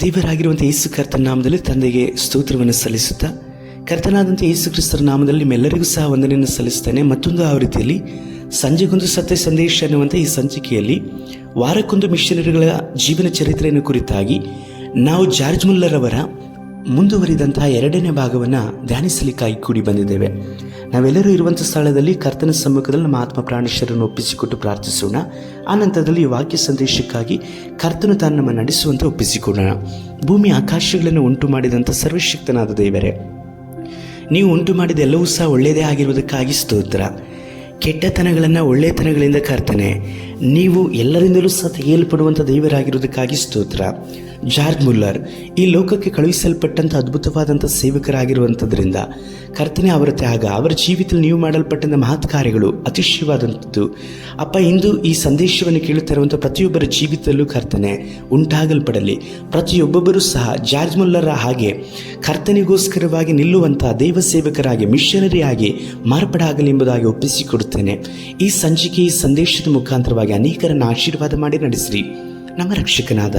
ದೇವರಾಗಿರುವಂಥ ಯೇಸು ಕರ್ತನ ನಾಮದಲ್ಲಿ ತಂದೆಗೆ ಸ್ತೋತ್ರವನ್ನು ಸಲ್ಲಿಸುತ್ತಾ, ಕರ್ತನಾದಂಥ ಯೇಸು ಕ್ರಿಸ್ತರ ನಾಮದಲ್ಲಿ ನಿಮ್ಮೆಲ್ಲರಿಗೂ ಸಹ ವಂದನೆಯನ್ನು ಸಲ್ಲಿಸ್ತೇನೆ. ಮತ್ತೊಂದು ಆವೃತ್ತಿಯಲ್ಲಿ ಸಂಜೆಗೊಂದು ಸತ್ಯ ಸಂದೇಶ ಅನ್ನುವಂಥ ಈ ಸಂಚಿಕೆಯಲ್ಲಿ ವಾರಕ್ಕೊಂದು ಮಿಷನರಿಗಳ ಜೀವನ ಚರಿತ್ರೆಯನ್ನು ಕುರಿತಾಗಿ ನಾವು ಜಾರ್ಜ್ ಮುಲ್ಲರ್ ಅವರ ಮುಂದುವರಿದಂತಹ 2ನೇ ಭಾಗವನ್ನು ಧ್ಯಾನಿಸಲಿಕ್ಕಾಗಿ ಕೂಡಿ ಬಂದಿದ್ದೇವೆ. ನಾವೆಲ್ಲರೂ ಇರುವಂಥ ಸ್ಥಳದಲ್ಲಿ ಕರ್ತನ ಸಮ್ಮುಖದಲ್ಲಿ ನಮ್ಮ ಆತ್ಮ ಪ್ರಾಣೇಶ್ವರನ್ನು ಒಪ್ಪಿಸಿಕೊಟ್ಟು ಪ್ರಾರ್ಥಿಸೋಣ. ಆ ನಂತರದಲ್ಲಿ ಈ ವಾಕ್ಯ ಸಂದೇಶಕ್ಕಾಗಿ ಕರ್ತನು ತಾನು ನಮ್ಮ ನಡೆಸುವಂತೆ ಒಪ್ಪಿಸಿಕೊಡೋಣ. ಭೂಮಿ ಆಕಾಶಗಳನ್ನು ಉಂಟು ಮಾಡಿದಂಥ ಸರ್ವಶಕ್ತನಾದ ದೇವರೇ, ನೀವು ಉಂಟು ಮಾಡಿದ ಎಲ್ಲವೂ ಸಹ ಒಳ್ಳೆಯದೇ ಆಗಿರುವುದಕ್ಕಾಗಿ ಸ್ತೋತ್ರ. ಕೆಟ್ಟತನಗಳನ್ನು ಒಳ್ಳೆಯತನಗಳಿಂದ ಕರ್ತನೆ, ನೀವು ಎಲ್ಲರಿಂದಲೂ ಸಹ ತೆಗೆಯಲ್ಪಡುವಂಥ ದೇವರಾಗಿರುವುದಕ್ಕಾಗಿ ಸ್ತೋತ್ರ. ಜಾರ್ಜ್ ಮುಲ್ಲರ್ ಈ ಲೋಕಕ್ಕೆ ಕಳುಹಿಸಲ್ಪಟ್ಟಂಥ ಅದ್ಭುತವಾದಂಥ ಸೇವಕರಾಗಿರುವಂಥದ್ರಿಂದ ಕರ್ತನೆ, ಅವರ ತ್ಯಾಗ, ಅವರ ಜೀವಿತದಲ್ಲಿ ನೀವು ಮಾಡಲ್ಪಟ್ಟಂಥ ಮಹತ್ ಕಾರ್ಯಗಳು ಅತಿಶಯವಾದಂಥದ್ದು. ಅಪ್ಪ, ಇಂದು ಈ ಸಂದೇಶವನ್ನು ಕೇಳುತ್ತಿರುವಂಥ ಪ್ರತಿಯೊಬ್ಬರ ಜೀವಿತದಲ್ಲೂ ಕರ್ತನೆ ಉಂಟಾಗಲ್ಪಡಲಿ. ಪ್ರತಿಯೊಬ್ಬೊಬ್ಬರೂ ಸಹ ಜಾರ್ಜ್ ಮುಲ್ಲರ ಹಾಗೆ ಕರ್ತನಿಗೋಸ್ಕರವಾಗಿ ನಿಲ್ಲುವಂಥ ದೇವ ಸೇವಕರಾಗಿ, ಮಿಷನರಿಯಾಗಿ ಮಾರ್ಪಾಡಾಗಲಿ ಎಂಬುದಾಗಿ ಒಪ್ಪಿಸಿಕೊಡುತ್ತೇನೆ. ಈ ಸಂಚಿಕೆ, ಈ ಸಂದೇಶದ ಮುಖಾಂತರವಾಗಿ ಅನೇಕರನ್ನು ಆಶೀರ್ವಾದ ಮಾಡಿ ನಡೆಸಿರಿ. ನಮ್ಮ ರಕ್ಷಕನಾದ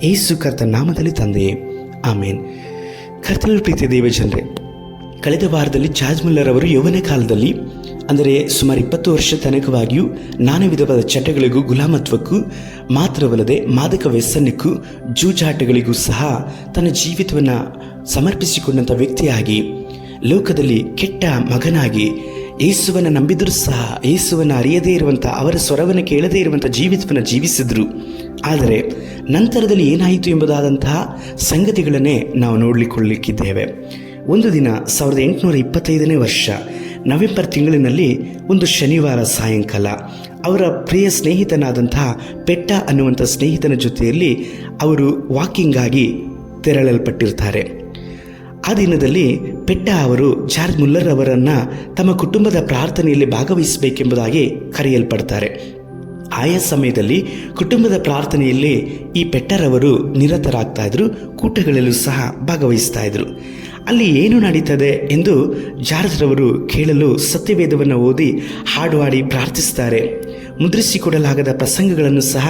ಯೇಸು ಕರ್ತನ ನಾಮದಲ್ಲಿ ತಂದೆಯೇ, ಆಮೇನ್. ಕರ್ತನಲ್ಲಿ ಪ್ರೀತಿಯ ದೇವಜನರೇ, ಕಳೆದ ವಾರದಲ್ಲಿ ಜಾರ್ಜ್ ಮುಲ್ಲರ್ ಅವರು ಯೌವನ ಕಾಲದಲ್ಲಿ, ಅಂದರೆ ಸುಮಾರು 20 ವರ್ಷ ತನಕವಾಗಿಯೂ ನಾನಾ ವಿಧವಾದ ಚಟಗಳಿಗೂ, ಗುಲಾಮತ್ವಕ್ಕೂ ಮಾತ್ರವಲ್ಲದೆ ಮಾದಕ ವ್ಯಸನಕ್ಕೂ, ಜೂಜಾಟಗಳಿಗೂ ಸಹ ತನ್ನ ಜೀವಿತವನ್ನು ಸಮರ್ಪಿಸಿಕೊಂಡಂಥ ವ್ಯಕ್ತಿಯಾಗಿ, ಲೋಕದಲ್ಲಿ ಕೆಟ್ಟ ಮಗನಾಗಿ, ಯೇಸುವನ್ನು ನಂಬಿದರೂ ಸಹ ಯೇಸುವನ್ನು ಅರಿಯದೇ ಇರುವಂಥ, ಅವರ ಸ್ವರವನ್ನು ಕೇಳದೇ ಇರುವಂಥ ಜೀವಿತವನ್ನು ಜೀವಿಸಿದ್ರು. ಆದರೆ ನಂತರದಲ್ಲಿ ಏನಾಯಿತು ಎಂಬುದಾದಂತಹ ಸಂಗತಿಗಳನ್ನೇ ನಾವು ನೋಡಲಿಕ್ಕಿದ್ದೇವೆ. ಒಂದು ದಿನ 1825ನೇ ವರ್ಷ ನವೆಂಬರ್ ತಿಂಗಳಿನಲ್ಲಿ ಒಂದು ಶನಿವಾರ ಸಾಯಂಕಾಲ ಅವರ ಪ್ರಿಯ ಸ್ನೇಹಿತನಾದಂತಹ ಪೆಟ್ಟ ಅನ್ನುವಂಥ ಸ್ನೇಹಿತನ ಜೊತೆಯಲ್ಲಿ ಅವರು ವಾಕಿಂಗ್ ಆಗಿ ತೆರಳಲ್ಪಟ್ಟಿರ್ತಾರೆ. ಆ ದಿನದಲ್ಲಿ ಪೆಟ್ಟ ಅವರು ಜಾರ್ಜ್ ಮುಲ್ಲರ್ ಅವರನ್ನು ತಮ್ಮ ಕುಟುಂಬದ ಪ್ರಾರ್ಥನೆಯಲ್ಲಿ ಭಾಗವಹಿಸಬೇಕೆಂಬುದಾಗಿ ಕರೆಯಲ್ಪಡ್ತಾರೆ. ಆಯಾ ಸಮಯದಲ್ಲಿ ಕುಟುಂಬದ ಪ್ರಾರ್ಥನೆಯಲ್ಲಿ ಈ ಪೆಟ್ಟರವರು ನಿರತರಾಗ್ತಾ ಇದ್ರು, ಕೂಟಗಳಲ್ಲೂ ಸಹ ಭಾಗವಹಿಸ್ತಾ ಇದ್ರು. ಅಲ್ಲಿ ಏನು ನಡೀತದೆ ಎಂದು ಜಾರ್ಜ್ರವರು ಕೇಳಲು ಸತ್ಯವೇದವನ್ನು ಓದಿ ಹಾಡು ಹಾಡಿ ಪ್ರಾರ್ಥಿಸ್ತಾರೆ. ಮುದ್ರಿಸಿಕೊಡಲಾಗದ ಪ್ರಸಂಗಗಳನ್ನು ಸಹ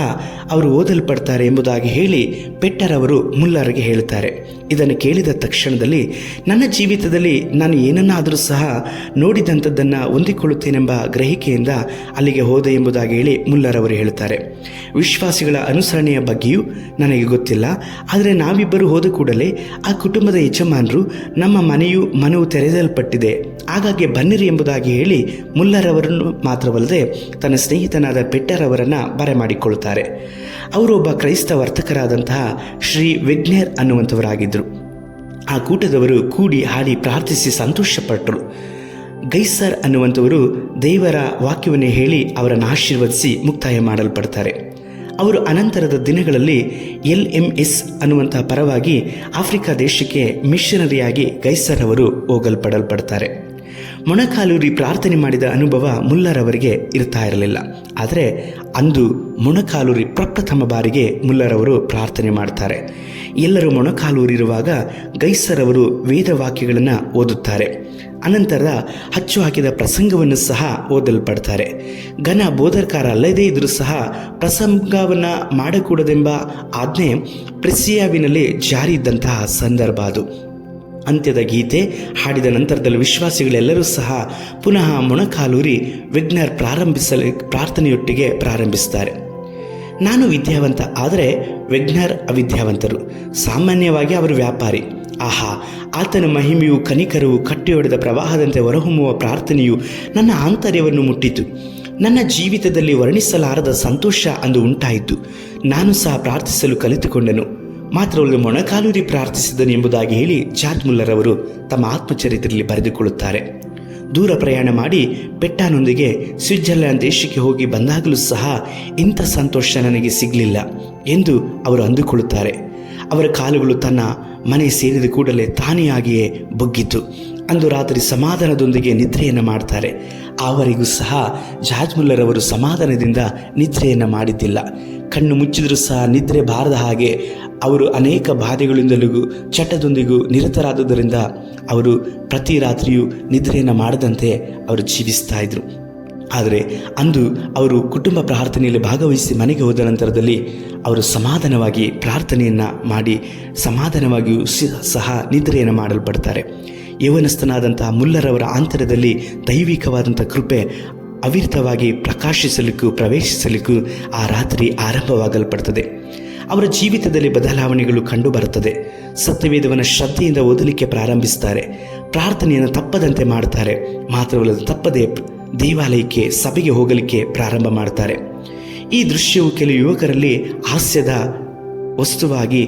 ಅವರು ಓದಲ್ಪಡ್ತಾರೆ ಎಂಬುದಾಗಿ ಹೇಳಿ ಪೆಟ್ಟರವರು ಮುಲ್ಲರ್ಗೆ ಹೇಳ್ತಾರೆ. ಇದನ್ನು ಕೇಳಿದ ತಕ್ಷಣದಲ್ಲಿ, ನನ್ನ ಜೀವಿತದಲ್ಲಿ ನಾನು ಏನನ್ನಾದರೂ ಸಹ ನೋಡಿದಂಥದ್ದನ್ನು ಹೊಂದಿಕೊಳ್ಳುತ್ತೇನೆಂಬ ಗ್ರಹಿಕೆಯಿಂದ ಅಲ್ಲಿಗೆ ಹೋದೆ ಎಂಬುದಾಗಿ ಹೇಳಿ ಮುಲ್ಲರ್ ಅವರು ಹೇಳ್ತಾರೆ. ವಿಶ್ವಾಸಿಗಳ ಅನುಸರಣೆಯ ಬಗ್ಗೆಯೂ ನನಗೆ ಗೊತ್ತಿಲ್ಲ, ಆದರೆ ನಾವಿಬ್ಬರು ಹೋದ ಕೂಡಲೇ ಆ ಕುಟುಂಬದ ಯಜಮಾನರು ನಮ್ಮ ಮನವು ತೆರೆದಲ್ಪಟ್ಟಿದೆ, ಹಾಗಾಗಿ ಬನ್ನಿರಿ ಎಂಬುದಾಗಿ ಹೇಳಿ ಮುಲ್ಲರ್ ಅವರನ್ನು ಮಾತ್ರವಲ್ಲದೆ ತನ್ನ ಸ್ನೇಹಿತನಾದ ಪೆಟ್ಟರವರನ್ನು ಬರಮಾಡಿಕೊಳ್ತಾರೆ. ಅವರು ಒಬ್ಬ ಕ್ರೈಸ್ತ ವರ್ತಕರಾದಂತಹ ಶ್ರೀ ವೆಗ್ನರ್ ಅನ್ನುವಂಥವರಾಗಿದ್ದರು. ಆ ಕೂಟದವರು ಕೂಡಿ ಹಾಡಿ ಪ್ರಾರ್ಥಿಸಿ ಸಂತೋಷಪಟ್ಟರು. ಗೈಸರ್ ಅನ್ನುವಂಥವರು ದೇವರ ವಾಕ್ಯವನ್ನು ಹೇಳಿ ಅವರನ್ನು ಆಶೀರ್ವದಿಸಿ ಮುಕ್ತಾಯ ಮಾಡಲ್ಪಡ್ತಾರೆ. ಅವರು ಅನಂತರದ ದಿನಗಳಲ್ಲಿ LMS ಅನ್ನುವಂಥ ಪರವಾಗಿ ಆಫ್ರಿಕಾ ದೇಶಕ್ಕೆ ಮಿಷನರಿಯಾಗಿ ಗೈಸರ್ ಅವರು ಹೋಗಲ್ಪಡಲ್ಪಡ್ತಾರೆ. ಮೊಣಕಾಲೂರಿ ಪ್ರಾರ್ಥನೆ ಮಾಡಿದ ಅನುಭವ ಮುಲ್ಲರ್ ಅವರಿಗೆ ಇರ್ತಾ ಇರಲಿಲ್ಲ. ಆದರೆ ಅಂದು ಮೊಣಕಾಲೂರಿ ಪ್ರಪ್ರಥಮ ಬಾರಿಗೆ ಮುಲ್ಲರ್ ಅವರು ಪ್ರಾರ್ಥನೆ ಮಾಡ್ತಾರೆ. ಎಲ್ಲರೂ ಮೊಣಕಾಲೂರಿರುವಾಗ ಗೈಸರ್ ಅವರು ವೇದ ವಾಕ್ಯಗಳನ್ನು ಓದುತ್ತಾರೆ. ಅನಂತರ ಹಚ್ಚು ಹಾಕಿದ ಪ್ರಸಂಗವನ್ನು ಸಹ ಓದಲ್ಪಡ್ತಾರೆ. ಘನ ಬೋಧರ್ಕಾರ ಅಲ್ಲದೇ ಇದ್ದರೂ ಸಹ ಪ್ರಸಂಗವನ್ನು ಮಾಡಕೂಡದೆಂಬ ಆಜ್ಞೆ ಪ್ರೆಸಿಯಾವಿನಲ್ಲಿ ಜಾರಿ ಇದ್ದಂತಹ ಸಂದರ್ಭ ಅದು. ಅಂತ್ಯದ ಗೀತೆ ಹಾಡಿದ ನಂತರದಲ್ಲಿ ವಿಶ್ವಾಸಿಗಳೆಲ್ಲರೂ ಸಹ ಪುನಃ ಮೊಣಕಾಲೂರಿ ವೆಗ್ನರ್ ಪ್ರಾರ್ಥನೆಯೊಟ್ಟಿಗೆ ಪ್ರಾರಂಭಿಸ್ತಾರೆ. ನಾನು ವಿದ್ಯಾವಂತ, ಆದರೆ ವೆಗ್ನರ್ ಅವಿದ್ಯಾವಂತರು. ಸಾಮಾನ್ಯವಾಗಿ ಅವರು ವ್ಯಾಪಾರಿ. ಆಹಾ, ಆತನ ಮಹಿಮೆಯು, ಕನಿಕರವು, ಕಟ್ಟಿಯೊಡೆದ ಪ್ರವಾಹದಂತೆ ಹೊರಹೊಮ್ಮುವ ಪ್ರಾರ್ಥನೆಯು ನನ್ನ ಆಂತರ್ಯವನ್ನು ಮುಟ್ಟಿತು. ನನ್ನ ಜೀವಿತದಲ್ಲಿ ವರ್ಣಿಸಲಾರದ ಸಂತೋಷ ಅಂದು ಉಂಟಾಯಿತು. ನಾನು ಸಹ ಪ್ರಾರ್ಥಿಸಲು ಕಲಿತುಕೊಂಡನು, ಮಾತ್ರವಲ್ಲದೆ ಮೊಣಕಾಲೂರಿ ಪ್ರಾರ್ಥಿಸಿದನು ಎಂಬುದಾಗಿ ಹೇಳಿ ಜಾರ್ಜ್ ಮುಲ್ಲರ್ ಅವರು ತಮ್ಮ ಆತ್ಮಚರಿತ್ರೆಯಲ್ಲಿ ಬರೆದುಕೊಳ್ಳುತ್ತಾರೆ. ದೂರ ಪ್ರಯಾಣ ಮಾಡಿ ಪೆಟ್ಟನೊಂದಿಗೆ ಸ್ವಿಟ್ಜರ್ಲ್ಯಾಂಡ್ ದೇಶಕ್ಕೆ ಹೋಗಿ ಬಂದಾಗಲೂ ಸಹ ಇಂಥ ಸಂತೋಷ ನನಗೆ ಸಿಗಲಿಲ್ಲ ಎಂದು ಅವರು ಅಂದುಕೊಳ್ಳುತ್ತಾರೆ. ಅವರ ಕಾಲುಗಳು ತನ್ನ ಮನೆ ಸೇರಿದ ಕೂಡಲೇ ತಾನೆಯಾಗಿಯೇ ಬೊಗ್ಗಿತು. ಅಂದು ರಾತ್ರಿ ಸಮಾಧಾನದೊಂದಿಗೆ ನಿದ್ರೆಯನ್ನು ಮಾಡ್ತಾರೆ. ಅವರಿಗೂ ಸಹ ಜಾರ್ಜ್ ಮುಲ್ಲರ್ ಅವರು ಸಮಾಧಾನದಿಂದ ನಿದ್ರೆಯನ್ನು ಮಾಡಿದ್ದಿಲ್ಲ. ಕಣ್ಣು ಮುಚ್ಚಿದರೂ ಸಹ ನಿದ್ರೆ ಬಾರದ ಹಾಗೆ ಅವರು ಅನೇಕ ಬಾಧೆಗಳಿಂದಲೂ ಚಟದೊಂದಿಗೂ ನಿರತರಾದುದರಿಂದ ಅವರು ಪ್ರತಿ ರಾತ್ರಿಯೂ ನಿದ್ರೆಯನ್ನು ಮಾಡದಂತೆ ಅವರು ಜೀವಿಸ್ತಾ ಇದ್ರು. ಆದರೆ ಅಂದು ಅವರು ಕುಟುಂಬ ಪ್ರಾರ್ಥನೆಯಲ್ಲಿ ಭಾಗವಹಿಸಿ ಮನೆಗೆ ಹೋದ ನಂತರದಲ್ಲಿ ಅವರು ಸಮಾಧಾನವಾಗಿ ಪ್ರಾರ್ಥನೆಯನ್ನು ಮಾಡಿ ಸಮಾಧಾನವಾಗಿಯೂ ಸಹ ನಿದ್ರೆಯನ್ನು ಮಾಡಲ್ಪಡ್ತಾರೆ. ಯೌವನಸ್ಥನಾದಂತಹ ಮುಲ್ಲರವರ ಆಂತರ್ಯದಲ್ಲಿ ದೈವಿಕವಾದಂಥ ಕೃಪೆ ಅವಿರತವಾಗಿ ಪ್ರವೇಶಿಸಲಿಕ್ಕೂ ಆ ರಾತ್ರಿ ಆರಂಭವಾಗಲ್ಪಡ್ತದೆ. ಅವರ ಜೀವಿತದಲ್ಲಿ ಬದಲಾವಣೆಗಳು ಕಂಡುಬರುತ್ತದೆ. ಸತ್ಯವೇದವನ್ನು ಶ್ರದ್ಧೆಯಿಂದ ಓದಲಿಕ್ಕೆ ಪ್ರಾರಂಭಿಸ್ತಾರೆ. ಪ್ರಾರ್ಥನೆಯನ್ನು ತಪ್ಪದಂತೆ ಮಾಡ್ತಾರೆ. ಮಾತ್ರವಲ್ಲದೆ ತಪ್ಪದೆ ದೇವಾಲಯಕ್ಕೆ ಸಭೆಗೆ ಹೋಗಲಿಕ್ಕೆ ಪ್ರಾರಂಭ ಮಾಡ್ತಾರೆ. ಈ ದೃಶ್ಯವು ಕೆಲವು ಯುವಕರಲ್ಲಿ ಹಾಸ್ಯದ ವಸ್ತುವಾಗಿ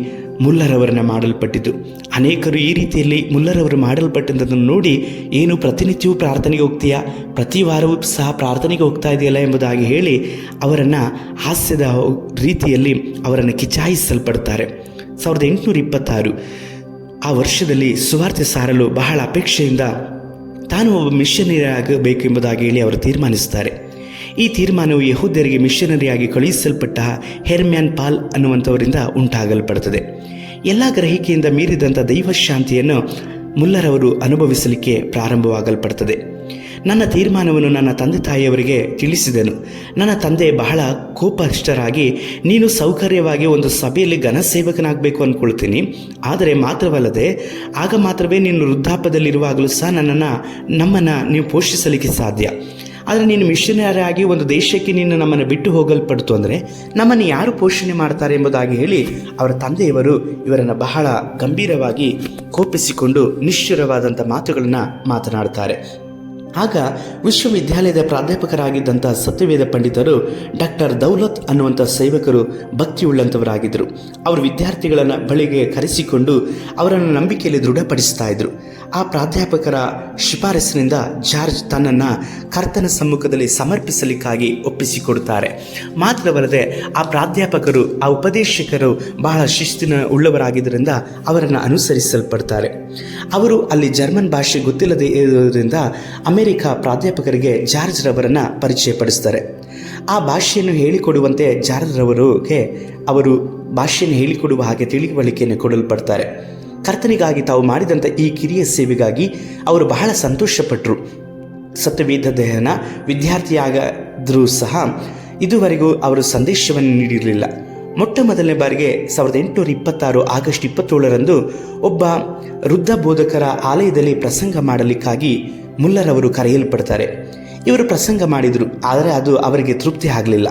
ಮುಲ್ಲರವರನ್ನು ಮಾಡಲ್ಪಟ್ಟಿತು. ಅನೇಕರು ಈ ರೀತಿಯಲ್ಲಿ ಮುಲ್ಲರವರು ಮಾಡಲ್ಪಟ್ಟದ್ದನ್ನು ನೋಡಿ, ಏನು ಪ್ರತಿನಿತ್ಯವೂ ಪ್ರಾರ್ಥನೆಗೆ ಹೋಗ್ತೀಯಾ, ಪ್ರತಿ ವಾರವೂ ಸಹ ಪ್ರಾರ್ಥನೆಗೆ ಹೋಗ್ತಾ ಇದೆಯಲ್ಲ ಎಂಬುದಾಗಿ ಹೇಳಿ ಅವರನ್ನು ಹಾಸ್ಯದ ರೀತಿಯಲ್ಲಿ ಅವರನ್ನು ಕಿಚಾಯಿಸಲ್ಪಡ್ತಾರೆ. 1826 ಆ ವರ್ಷದಲ್ಲಿ ಸುವಾರ್ತೆ ಸಾರಲು ಬಹಳ ಅಪೇಕ್ಷೆಯಿಂದ ತಾನು ಒಬ್ಬ ಮಿಷನರಿ ಆಗಬೇಕು ಎಂಬುದಾಗಿ ಹೇಳಿ ಅವರು ತೀರ್ಮಾನಿಸ್ತಾರೆ. ಈ ತೀರ್ಮಾನವು ಯಹೂದ್ಯರಿಗೆ ಮಿಷನರಿಯಾಗಿ ಕಳುಹಿಸಲ್ಪಟ್ಟ ಹೆರ್ಮ್ಯಾನ್ ಪಾಲ್ ಅನ್ನುವಂಥವರಿಂದ ಉಂಟಾಗಲ್ಪಡುತ್ತದೆ. ಎಲ್ಲ ಗ್ರಹಿಕೆಯಿಂದ ಮೀರಿದಂಥ ದೈವಶಾಂತಿಯನ್ನು ಮುಲ್ಲರವರು ಅನುಭವಿಸಲಿಕ್ಕೆ ಪ್ರಾರಂಭವಾಗಲ್ಪಡ್ತದೆ. ನನ್ನ ತೀರ್ಮಾನವನ್ನು ನನ್ನ ತಂದೆ ತಾಯಿಯವರಿಗೆ ತಿಳಿಸಿದೆನು. ನನ್ನ ತಂದೆ ಬಹಳ ಕೋಪಷ್ಟರಾಗಿ, ನೀನು ಸೌಕರ್ಯವಾಗಿ ಒಂದು ಸಭೆಯಲ್ಲಿ ಘನಸೇವಕನಾಗಬೇಕು ಅಂದ್ಕೊಳ್ತೀನಿ, ಆದರೆ ಮಾತ್ರವಲ್ಲದೆ ಆಗ ಮಾತ್ರವೇ ನೀನು ವೃದ್ಧಾಪದಲ್ಲಿರುವಾಗಲೂ ಸಹ ನಮ್ಮನ್ನು ನೀವು ಪೋಷಿಸಲಿಕ್ಕೆ ಸಾಧ್ಯ. ಆದರೆ ನೀನು ಮಿಷನರಿ ಆಗಿ ಒಂದು ದೇಶಕ್ಕೆ ನೀನು ನಮ್ಮನ್ನು ಬಿಟ್ಟು ಹೋಗಲ್ಪಡ್ತು ಅಂದರೆ ನಮ್ಮನ್ನು ಯಾರು ಪೋಷಣೆ ಮಾಡ್ತಾರೆ ಎಂಬುದಾಗಿ ಹೇಳಿ ಅವರ ತಂದೆಯವರು ಇವರನ್ನು ಬಹಳ ಗಂಭೀರವಾಗಿ ಕೋಪಿಸಿಕೊಂಡು ನಿಷ್ಠುರವಾದಂಥ ಮಾತುಗಳನ್ನು ಮಾತನಾಡ್ತಾರೆ. ಆಗ ವಿಶ್ವವಿದ್ಯಾಲಯದ ಪ್ರಾಧ್ಯಾಪಕರಾಗಿದ್ದಂಥ ಸತ್ಯವೇದ ಪಂಡಿತರು ಡಾಕ್ಟರ್ ದೌಲತ್ ಅನ್ನುವಂಥ ಸೇವಕರು ಭಕ್ತಿಯುಳ್ಳಂಥವರಾಗಿದ್ದರು. ಅವರು ವಿದ್ಯಾರ್ಥಿಗಳನ್ನು ಬಳಿಗೆ ಕರೆಸಿಕೊಂಡು ಅವರನ್ನು ನಂಬಿಕೆಯಲ್ಲಿ ದೃಢಪಡಿಸ್ತಾ ಇದ್ದರು. ಆ ಪ್ರಾಧ್ಯಾಪಕರ ಶಿಫಾರಸಿನಿಂದ ಜಾರ್ಜ್ ತನ್ನನ್ನು ಕರ್ತನ ಸಮ್ಮುಖದಲ್ಲಿ ಸಮರ್ಪಿಸಲಿಕ್ಕಾಗಿ ಒಪ್ಪಿಸಿಕೊಡುತ್ತಾರೆ. ಮಾತ್ರವಲ್ಲದೆ ಆ ಪ್ರಾಧ್ಯಾಪಕರು, ಆ ಉಪದೇಶಕರು ಬಹಳ ಶಿಸ್ತಿನ ಉಳ್ಳವರಾಗಿದ್ದರಿಂದ ಅವರನ್ನು ಅನುಸರಿಸಲ್ಪಡ್ತಾರೆ. ಅವರು ಅಲ್ಲಿ ಜರ್ಮನ್ ಭಾಷೆ ಗೊತ್ತಿಲ್ಲದೆ ಇರುವುದರಿಂದ ಅಮೆರಿಕ ಪ್ರಾಧ್ಯಾಪಕರಿಗೆ ಜಾರ್ಜ್ ರವರನ್ನು ಪರಿಚಯಪಡಿಸ್ತಾರೆ. ಆ ಭಾಷೆಯನ್ನು ಹೇಳಿಕೊಡುವಂತೆ ಜಾರ್ಜ್ ರವರಿಗೆ ಅವರು ಭಾಷೆಯನ್ನು ಹೇಳಿಕೊಡುವ ಹಾಗೆ ತಿಳಿವಳಿಕೆಯನ್ನು ಕೊಡಲ್ಪಡ್ತಾರೆ. ಕರ್ತನಿಗಾಗಿ ತಾವು ಮಾಡಿದಂಥ ಈ ಕಿರಿಯ ಸೇವೆಗಾಗಿ ಅವರು ಬಹಳ ಸಂತೋಷಪಟ್ಟರು. ಸತ್ಯವೇದನ ವಿದ್ಯಾರ್ಥಿಯಾದರೂ ಸಹ ಇದುವರೆಗೂ ಅವರು ಸಂದೇಶವನ್ನು ನೀಡಿರಲಿಲ್ಲ. ಮೊಟ್ಟ ಮೊದಲನೇ ಬಾರಿಗೆ 1826 ಆಗಸ್ಟ್ 27ರಂದು ಒಬ್ಬ ವೃದ್ಧ ಬೋಧಕರ ಆಲಯದಲ್ಲಿ ಪ್ರಸಂಗ ಮಾಡಲಿಕ್ಕಾಗಿ ಮುಲ್ಲರವರು ಕರೆಯಲ್ಪಡ್ತಾರೆ. ಇವರು ಪ್ರಸಂಗ ಮಾಡಿದರು, ಆದರೆ ಅದು ಅವರಿಗೆ ತೃಪ್ತಿ ಆಗಲಿಲ್ಲ.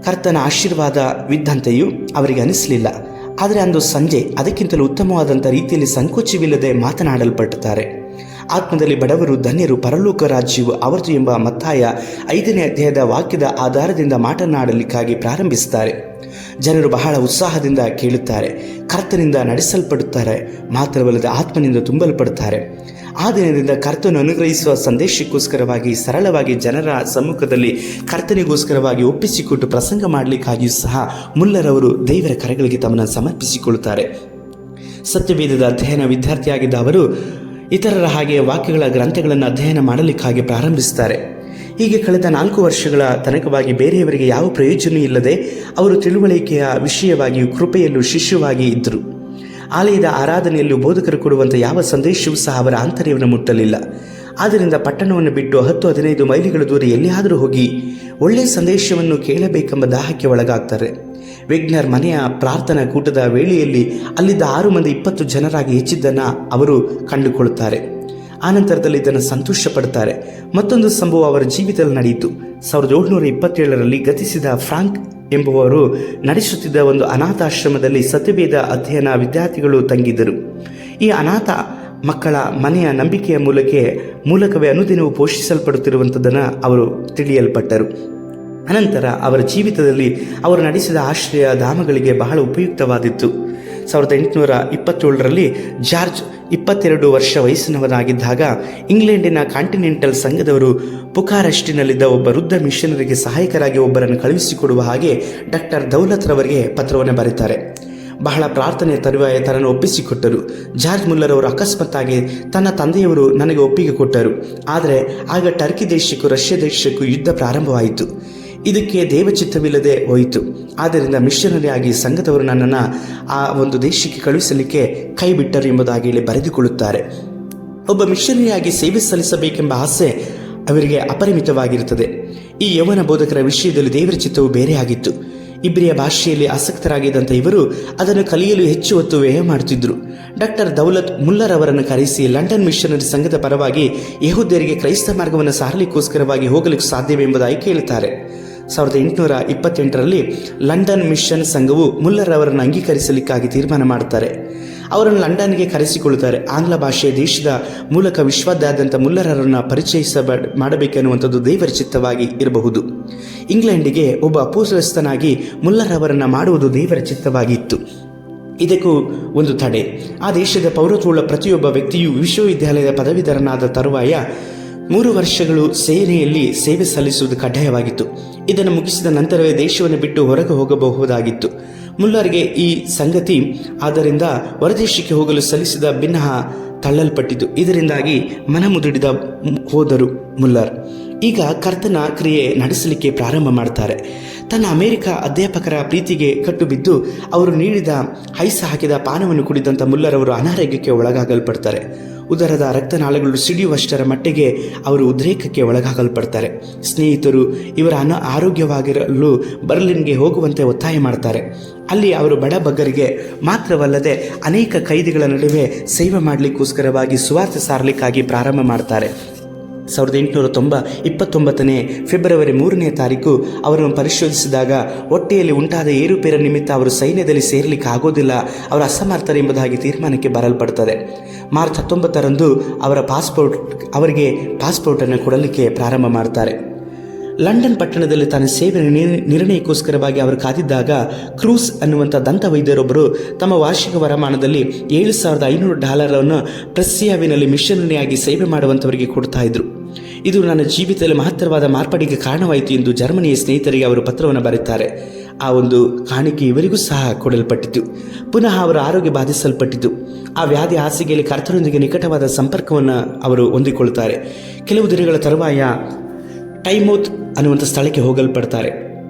ಕರ್ತನ ಆಶೀರ್ವಾದವಿದ್ದಂತೆಯೂ ಅವರಿಗೆ ಅನಿಸಲಿಲ್ಲ. ಆದರೆ ಅಂದು ಸಂಜೆ ಅದಕ್ಕಿಂತಲೂ ಉತ್ತಮವಾದಂಥ ರೀತಿಯಲ್ಲಿ ಸಂಕೋಚವಿಲ್ಲದೆ ಮಾತನಾಡಲ್ಪಡ್ತಾರೆ. ಆತ್ಮದಲ್ಲಿ ಬಡವರು ಧನ್ಯರು, ಪರಲೋಕ ರಾಜ್ಯವು ಅವರದು ಎಂಬ ಮತ್ತಾಯ 5ನೇ ಅಧ್ಯಾಯದ ವಾಕ್ಯದ ಆಧಾರದಿಂದ ಮಾತನಾಡಲಿಕ್ಕಾಗಿ ಪ್ರಾರಂಭಿಸುತ್ತಾರೆ. ಜನರು ಬಹಳ ಉತ್ಸಾಹದಿಂದ ಕೇಳುತ್ತಾರೆ, ಕರ್ತನಿಂದ ನಡೆಸಲ್ಪಡುತ್ತಾರೆ, ಮಾತ್ರವಲ್ಲದೆ ಆತ್ಮನಿಂದ ತುಂಬಲ್ಪಡುತ್ತಾರೆ. ಆ ದಿನದಿಂದ ಕರ್ತನು ಅನುಗ್ರಹಿಸುವ ಸಂದೇಶಕ್ಕೋಸ್ಕರವಾಗಿ ಸರಳವಾಗಿ ಜನರ ಸಮ್ಮುಖದಲ್ಲಿ ಕರ್ತನಿಗೋಸ್ಕರವಾಗಿ ಒಪ್ಪಿಸಿಕೊಟ್ಟು ಪ್ರಸಂಗ ಮಾಡಲಿಕ್ಕಾಗಿಯೂ ಸಹ ಮುಲ್ಲರವರು ದೇವರ ಕರೆಗಳಿಗೆ ತಮ್ಮನ್ನು ಸಮರ್ಪಿಸಿಕೊಳ್ಳುತ್ತಾರೆ. ಸತ್ಯವೇದದ ಅಧ್ಯಯನ ವಿದ್ಯಾರ್ಥಿಯಾಗಿದ್ದ ಅವರು ಇತರರ ಹಾಗೆ ವಾಕ್ಯಗಳ ಗ್ರಂಥಗಳನ್ನು ಅಧ್ಯಯನ ಮಾಡಲಿಕ್ಕಾಗಿ ಪ್ರಾರಂಭಿಸುತ್ತಾರೆ. ಹೀಗೆ ಕಳೆದ 4 ವರ್ಷಗಳ ತನಕವಾಗಿ ಬೇರೆಯವರಿಗೆ ಯಾವ ಪ್ರಯೋಜನ ಇಲ್ಲದೆ ಅವರು ತಿಳುವಳಿಕೆಯ ವಿಷಯವಾಗಿಯೂ ಕೃಪೆಯಲ್ಲೂ ಶಿಷ್ಯವಾಗಿ ಇದ್ದರು. ಆಲಯದ ಆರಾಧನೆಯಲ್ಲೂ ಬೋಧಕರು ಕೊಡುವಂಥ ಯಾವ ಸಂದೇಶವೂ ಸಹ ಅವರ ಆಂತರ್ಯವನ್ನು ಮುಟ್ಟಲಿಲ್ಲ. ಆದ್ದರಿಂದ ಪಟ್ಟಣವನ್ನು ಬಿಟ್ಟು 10-15 ಮೈಲಿಗಳ ದೂರ ಎಲ್ಲಿಯಾದರೂ ಹೋಗಿ ಒಳ್ಳೆಯ ಸಂದೇಶವನ್ನು ಕೇಳಬೇಕೆಂಬ ದಾಹಕ್ಕೆ ಒಳಗಾಗ್ತಾರೆ. ವಿಗ್ನರ್ ಮನೆಯ ಪ್ರಾರ್ಥನಾ ಕೂಟದ ವೇಳೆಯಲ್ಲಿ ಅಲ್ಲಿದ್ದ 6 ಮಂದಿ 20 ಜನರಾಗಿ ಹೆಚ್ಚಿದ್ದನ್ನು ಅವರು ಕಂಡುಕೊಳ್ಳುತ್ತಾರೆ. ಆನಂತರದಲ್ಲಿ ಇದನ್ನು ಸಂತೋಷ ಪಡ್ತಾರೆ. ಮತ್ತೊಂದು ಸಂಭವ ಅವರ ಜೀವಿತದಲ್ಲಿ ನಡೆಯಿತು. 1727ರಲ್ಲಿ ಗತಿಸಿದ ಫ್ರಾಂಕ್ ಎಂಬುವರು ನಡೆಸುತ್ತಿದ್ದ ಒಂದು ಅನಾಥಾಶ್ರಮದಲ್ಲಿ ಸತ್ಯವೇದ ಅಧ್ಯಯನ ವಿದ್ಯಾರ್ಥಿಗಳು ತಂಗಿದ್ದರು. ಈ ಅನಾಥ ಮಕ್ಕಳ ಮನೆಯ ನಂಬಿಕೆಯ ಮೂಲಕವೇ ಅನುದಿನವೂ ಪೋಷಿಸಲ್ಪಡುತ್ತಿರುವಂಥದ್ದನ್ನು ಅವರು ತಿಳಿಯಲ್ಪಟ್ಟರು. ಅನಂತರ ಅವರ ಜೀವಿತದಲ್ಲಿ ಅವರು ನಡೆಸಿದ ಆಶ್ರಯ ಧಾಮಗಳಿಗೆ ಬಹಳ ಉಪಯುಕ್ತವಾದಿತ್ತು. 1827ರಲ್ಲಿ ಜಾರ್ಜ್ 22 ವರ್ಷ ವಯಸ್ಸಿನವರಾಗಿದ್ದಾಗ ಇಂಗ್ಲೆಂಡಿನ ಕಾಂಟಿನೆಂಟಲ್ ಸಂಘದವರು ಬುಕಾರೆಸ್ಟಿನಲ್ಲಿದ್ದ ಒಬ್ಬ ವೃದ್ಧ ಮಿಷನರಿಗೆ ಸಹಾಯಕರಾಗಿ ಒಬ್ಬರನ್ನು ಕಳುಹಿಸಿಕೊಡುವ ಹಾಗೆ ಡಾಕ್ಟರ್ ದೌಲತ್ ರವರಿಗೆ ಪತ್ರವನ್ನು ಬರೀತಾರೆ. ಬಹಳ ಪ್ರಾರ್ಥನೆಯ ತರುವಾಯ ತನ್ನನ್ನು ಒಪ್ಪಿಸಿಕೊಟ್ಟರು. ಜಾರ್ಜ್ ಮುಲ್ಲರ್ ಅವರು ಅಕಸ್ಮಾತ್ತಾಗಿ ತನ್ನ ತಂದೆಯವರು ನನಗೆ ಒಪ್ಪಿಗೆ ಕೊಟ್ಟರು. ಆದರೆ ಆಗ ಟರ್ಕಿ ದೇಶಕ್ಕೂ ರಷ್ಯಾ ದೇಶಕ್ಕೂ ಯುದ್ಧ ಪ್ರಾರಂಭವಾಯಿತು. ಇದಕ್ಕೆ ದೇವಚಿತ್ತವಿಲ್ಲದೆ ಹೋಯಿತು. ಆದ್ದರಿಂದ ಮಿಷನರಿ ಆಗಿ ಸಂಘದವರು ನನ್ನನ್ನು ಆ ಒಂದು ದೇಶಕ್ಕೆ ಕಳುಹಿಸಲಿಕ್ಕೆ ಕೈ ಬಿಟ್ಟರು ಎಂಬುದಾಗಿ ಹೇಳಿ ಬರೆದುಕೊಳ್ಳುತ್ತಾರೆ. ಒಬ್ಬ ಮಿಷನರಿಯಾಗಿ ಸೇವೆ ಸಲ್ಲಿಸಬೇಕೆಂಬ ಆಸೆ ಅವರಿಗೆ ಅಪರಿಮಿತವಾಗಿರುತ್ತದೆ. ಈ ಯೌವನ ಬೋಧಕರ ವಿಷಯದಲ್ಲಿ ದೇವರ ಚಿತ್ತವು ಬೇರೆಯಾಗಿತ್ತು. ಇಬ್ರಿಯ ಭಾಷೆಯಲ್ಲಿ ಆಸಕ್ತರಾಗಿದ್ದಂಥ ಇವರು ಅದನ್ನು ಕಲಿಯಲು ಹೆಚ್ಚು ಹೊತ್ತು ವ್ಯಯ ಮಾಡುತ್ತಿದ್ದರು. ಡಾಕ್ಟರ್ ದೌಲತ್ ಮುಲ್ಲರ್ ಅವರನ್ನು ಕರೆಸಿ ಲಂಡನ್ ಮಿಷನರಿ ಸಂಘದ ಪರವಾಗಿ ಯಹೂದ್ಯರಿಗೆ ಕ್ರೈಸ್ತ ಮಾರ್ಗವನ್ನು ಸಾರಲಿಕ್ಕೋಸ್ಕರವಾಗಿ ಹೋಗಲಿಕ್ಕೆ ಸಾಧ್ಯವೆಂಬುದಾಗಿ ಕೇಳುತ್ತಾರೆ. 1828ರಲ್ಲಿ ಲಂಡನ್ ಮಿಷನ್ ಸಂಘವು ಮುಲ್ಲರ್ ಅವರನ್ನು ಅಂಗೀಕರಿಸಲಿಕ್ಕಾಗಿ ತೀರ್ಮಾನ ಮಾಡುತ್ತಾರೆ. ಅವರನ್ನು ಲಂಡನ್ಗೆ ಕರೆಸಿಕೊಳ್ಳುತ್ತಾರೆ. ಆಂಗ್ಲ ಭಾಷೆಯ ದೇಶದ ಮೂಲಕ ವಿಶ್ವಾದ್ಯಂತ ಮುಲ್ಲರರನ್ನು ಮಾಡಬೇಕೆನ್ನುವಂಥದ್ದು ದೇವರ ಚಿತ್ತವಾಗಿ ಇರಬಹುದು. ಇಂಗ್ಲೆಂಡಿಗೆ ಒಬ್ಬ ಅಪೋಸ್ತಲನಾಗಿ ಮುಲ್ಲರ್ ಅವರನ್ನು ಮಾಡುವುದು ದೇವರ ಚಿತ್ತವಾಗಿತ್ತು. ಇದಕ್ಕೂ ಒಂದು ತಡೆ. ಆ ದೇಶದ ಪೌರತ್ವವುಳ್ಳ ಪ್ರತಿಯೊಬ್ಬ ವ್ಯಕ್ತಿಯು ವಿಶ್ವವಿದ್ಯಾಲಯದ ಪದವೀಧರನಾದ ತರುವಾಯ 3 ವರ್ಷಗಳು ಸೇನೆಯಲ್ಲಿ ಸೇವೆ ಸಲ್ಲಿಸುವುದು ಕಡ್ಡಾಯವಾಗಿತ್ತು. ಇದನ್ನು ಮುಗಿಸಿದ ನಂತರವೇ ದೇಶವನ್ನು ಬಿಟ್ಟು ಹೊರಗೆ ಹೋಗಬಹುದಾಗಿತ್ತು. ಮುಲ್ಲರ್ಗೆ ಈ ಸಂಗತಿ ಆದ್ದರಿಂದ ಹೊರದೇಶಕ್ಕೆ ಹೋಗಲು ಸಲ್ಲಿಸಿದ ಭಿನ್ನಹ ತಳ್ಳಲ್ಪಟ್ಟಿತು. ಇದರಿಂದಾಗಿ ಮನಮುದುಡಿದ ಹೋದರು ಮುಲ್ಲರ್. ಈಗ ಕರ್ತನ ಕ್ರಿಯೆ ನಡೆಸಲಿಕ್ಕೆ ಪ್ರಾರಂಭ ಮಾಡ್ತಾರೆ. ತನ್ನ ಅಮೆರಿಕ ಅಧ್ಯಾಪಕರ ಪ್ರೀತಿಗೆ ಕಟ್ಟುಬಿದ್ದು ಅವರು ನೀಡಿದ ಐಸ್ ಹಾಕಿದ ಪಾನವನ್ನು ಕುಡಿದಂಥ ಮುಲ್ಲರ್ ಅವರು ಅನಾರೋಗ್ಯಕ್ಕೆ ಒಳಗಾಗಲ್ಪಡ್ತಾರೆ. ಉದರದ ರಕ್ತನಾಳಗಳು ಸಿಡಿಯುವಷ್ಟರ ಮಟ್ಟಿಗೆ ಅವರು ಉದ್ರೇಕಕ್ಕೆ ಒಳಗಾಗಲ್ಪಡ್ತಾರೆ. ಸ್ನೇಹಿತರು ಇವರ ಆರೋಗ್ಯವಾಗಿರಲು ಬರ್ಲಿನ್ಗೆ ಹೋಗುವಂತೆ ಒತ್ತಾಯ ಮಾಡ್ತಾರೆ. ಅಲ್ಲಿ ಅವರು ಬಡಬಗ್ಗರಿಗೆ ಮಾತ್ರವಲ್ಲದೆ ಅನೇಕ ಕೈದಿಗಳ ನಡುವೆ ಸೇವೆ ಮಾಡಲಿಕ್ಕೋಸ್ಕರವಾಗಿ ಸುವಾರ್ತೆ ಸಾರಲಿಕ್ಕಾಗಿ ಪ್ರಾರಂಭ ಮಾಡ್ತಾರೆ. 1829 ಫೆಬ್ರವರಿ 3ನೇ ತಾರೀಕು ಅವರನ್ನು ಪರಿಶೋಧಿಸಿದಾಗ ಹೊಟ್ಟೆಯಲ್ಲಿ ಉಂಟಾದ ಏರುಪೇರ ನಿಮಿತ್ತ ಅವರು ಸೈನ್ಯದಲ್ಲಿ ಸೇರಲಿಕ್ಕೆ ಆಗೋದಿಲ್ಲ, ಅವರು ಅಸಮರ್ಥರೆಂಬುದಾಗಿ ತೀರ್ಮಾನಕ್ಕೆ ಬರಲ್ಪಡ್ತದೆ. ಮಾರ್ಚ್ 19ರಂದು ಅವರಿಗೆ ಪಾಸ್ಪೋರ್ಟನ್ನು ಕೊಡಲಿಕ್ಕೆ ಪ್ರಾರಂಭ ಮಾಡ್ತಾರೆ. ಲಂಡನ್ ಪಟ್ಟಣದಲ್ಲಿ ತನ್ನ ಸೇವೆ ನಿರ್ಣಯಕ್ಕೋಸ್ಕರವಾಗಿ ಅವರು ಕಾದಿದ್ದಾಗ ಕ್ರೂಸ್ ಅನ್ನುವಂಥ ದಂತ ವೈದ್ಯರೊಬ್ಬರು ತಮ್ಮ ವಾರ್ಷಿಕ ವರಮಾನದಲ್ಲಿ $7,500 ಪ್ರಸ್ಸಿಯಾವಿನಲ್ಲಿ ಮಿಷನರಿಯಾಗಿ ಸೇವೆ ಮಾಡುವಂಥವರಿಗೆ ಕೊಡ್ತಾ ಇದ್ರು. ಇದು ನನ್ನ ಜೀವಿತದಲ್ಲಿ ಮಹತ್ತರವಾದ ಮಾರ್ಪಾಡಿಗೆ ಕಾರಣವಾಯಿತು ಎಂದು ಜರ್ಮನಿಯ ಸ್ನೇಹಿತರಿಗೆ ಅವರು ಪತ್ರವನ್ನು ಬರೆಯುತ್ತಾರೆ. ಆ ಒಂದು ಕಾಣಿಕೆ ಇವರಿಗೂ ಸಹ ಕೊಡಲ್ಪಟ್ಟಿತು. ಪುನಃ ಅವರ ಆರೋಗ್ಯ ಬಾಧಿಸಲ್ಪಟ್ಟಿತು. ಆ ವ್ಯಾಧಿ ಹಾಸಿಗೆಯಲ್ಲಿ ಕರ್ತನೊಂದಿಗೆ ನಿಕಟವಾದ ಸಂಪರ್ಕವನ್ನು ಅವರು ಹೊಂದಿಕೊಳ್ತಾರೆ. ಕೆಲವು ದಿನಗಳ ತರುವಾಯ ಟೈಮೌತ್ ಅನ್ನುವಂಥ ಸ್ಥಳಕ್ಕೆ ಹೋಗಲ್ಪಡ್ತಾರೆ.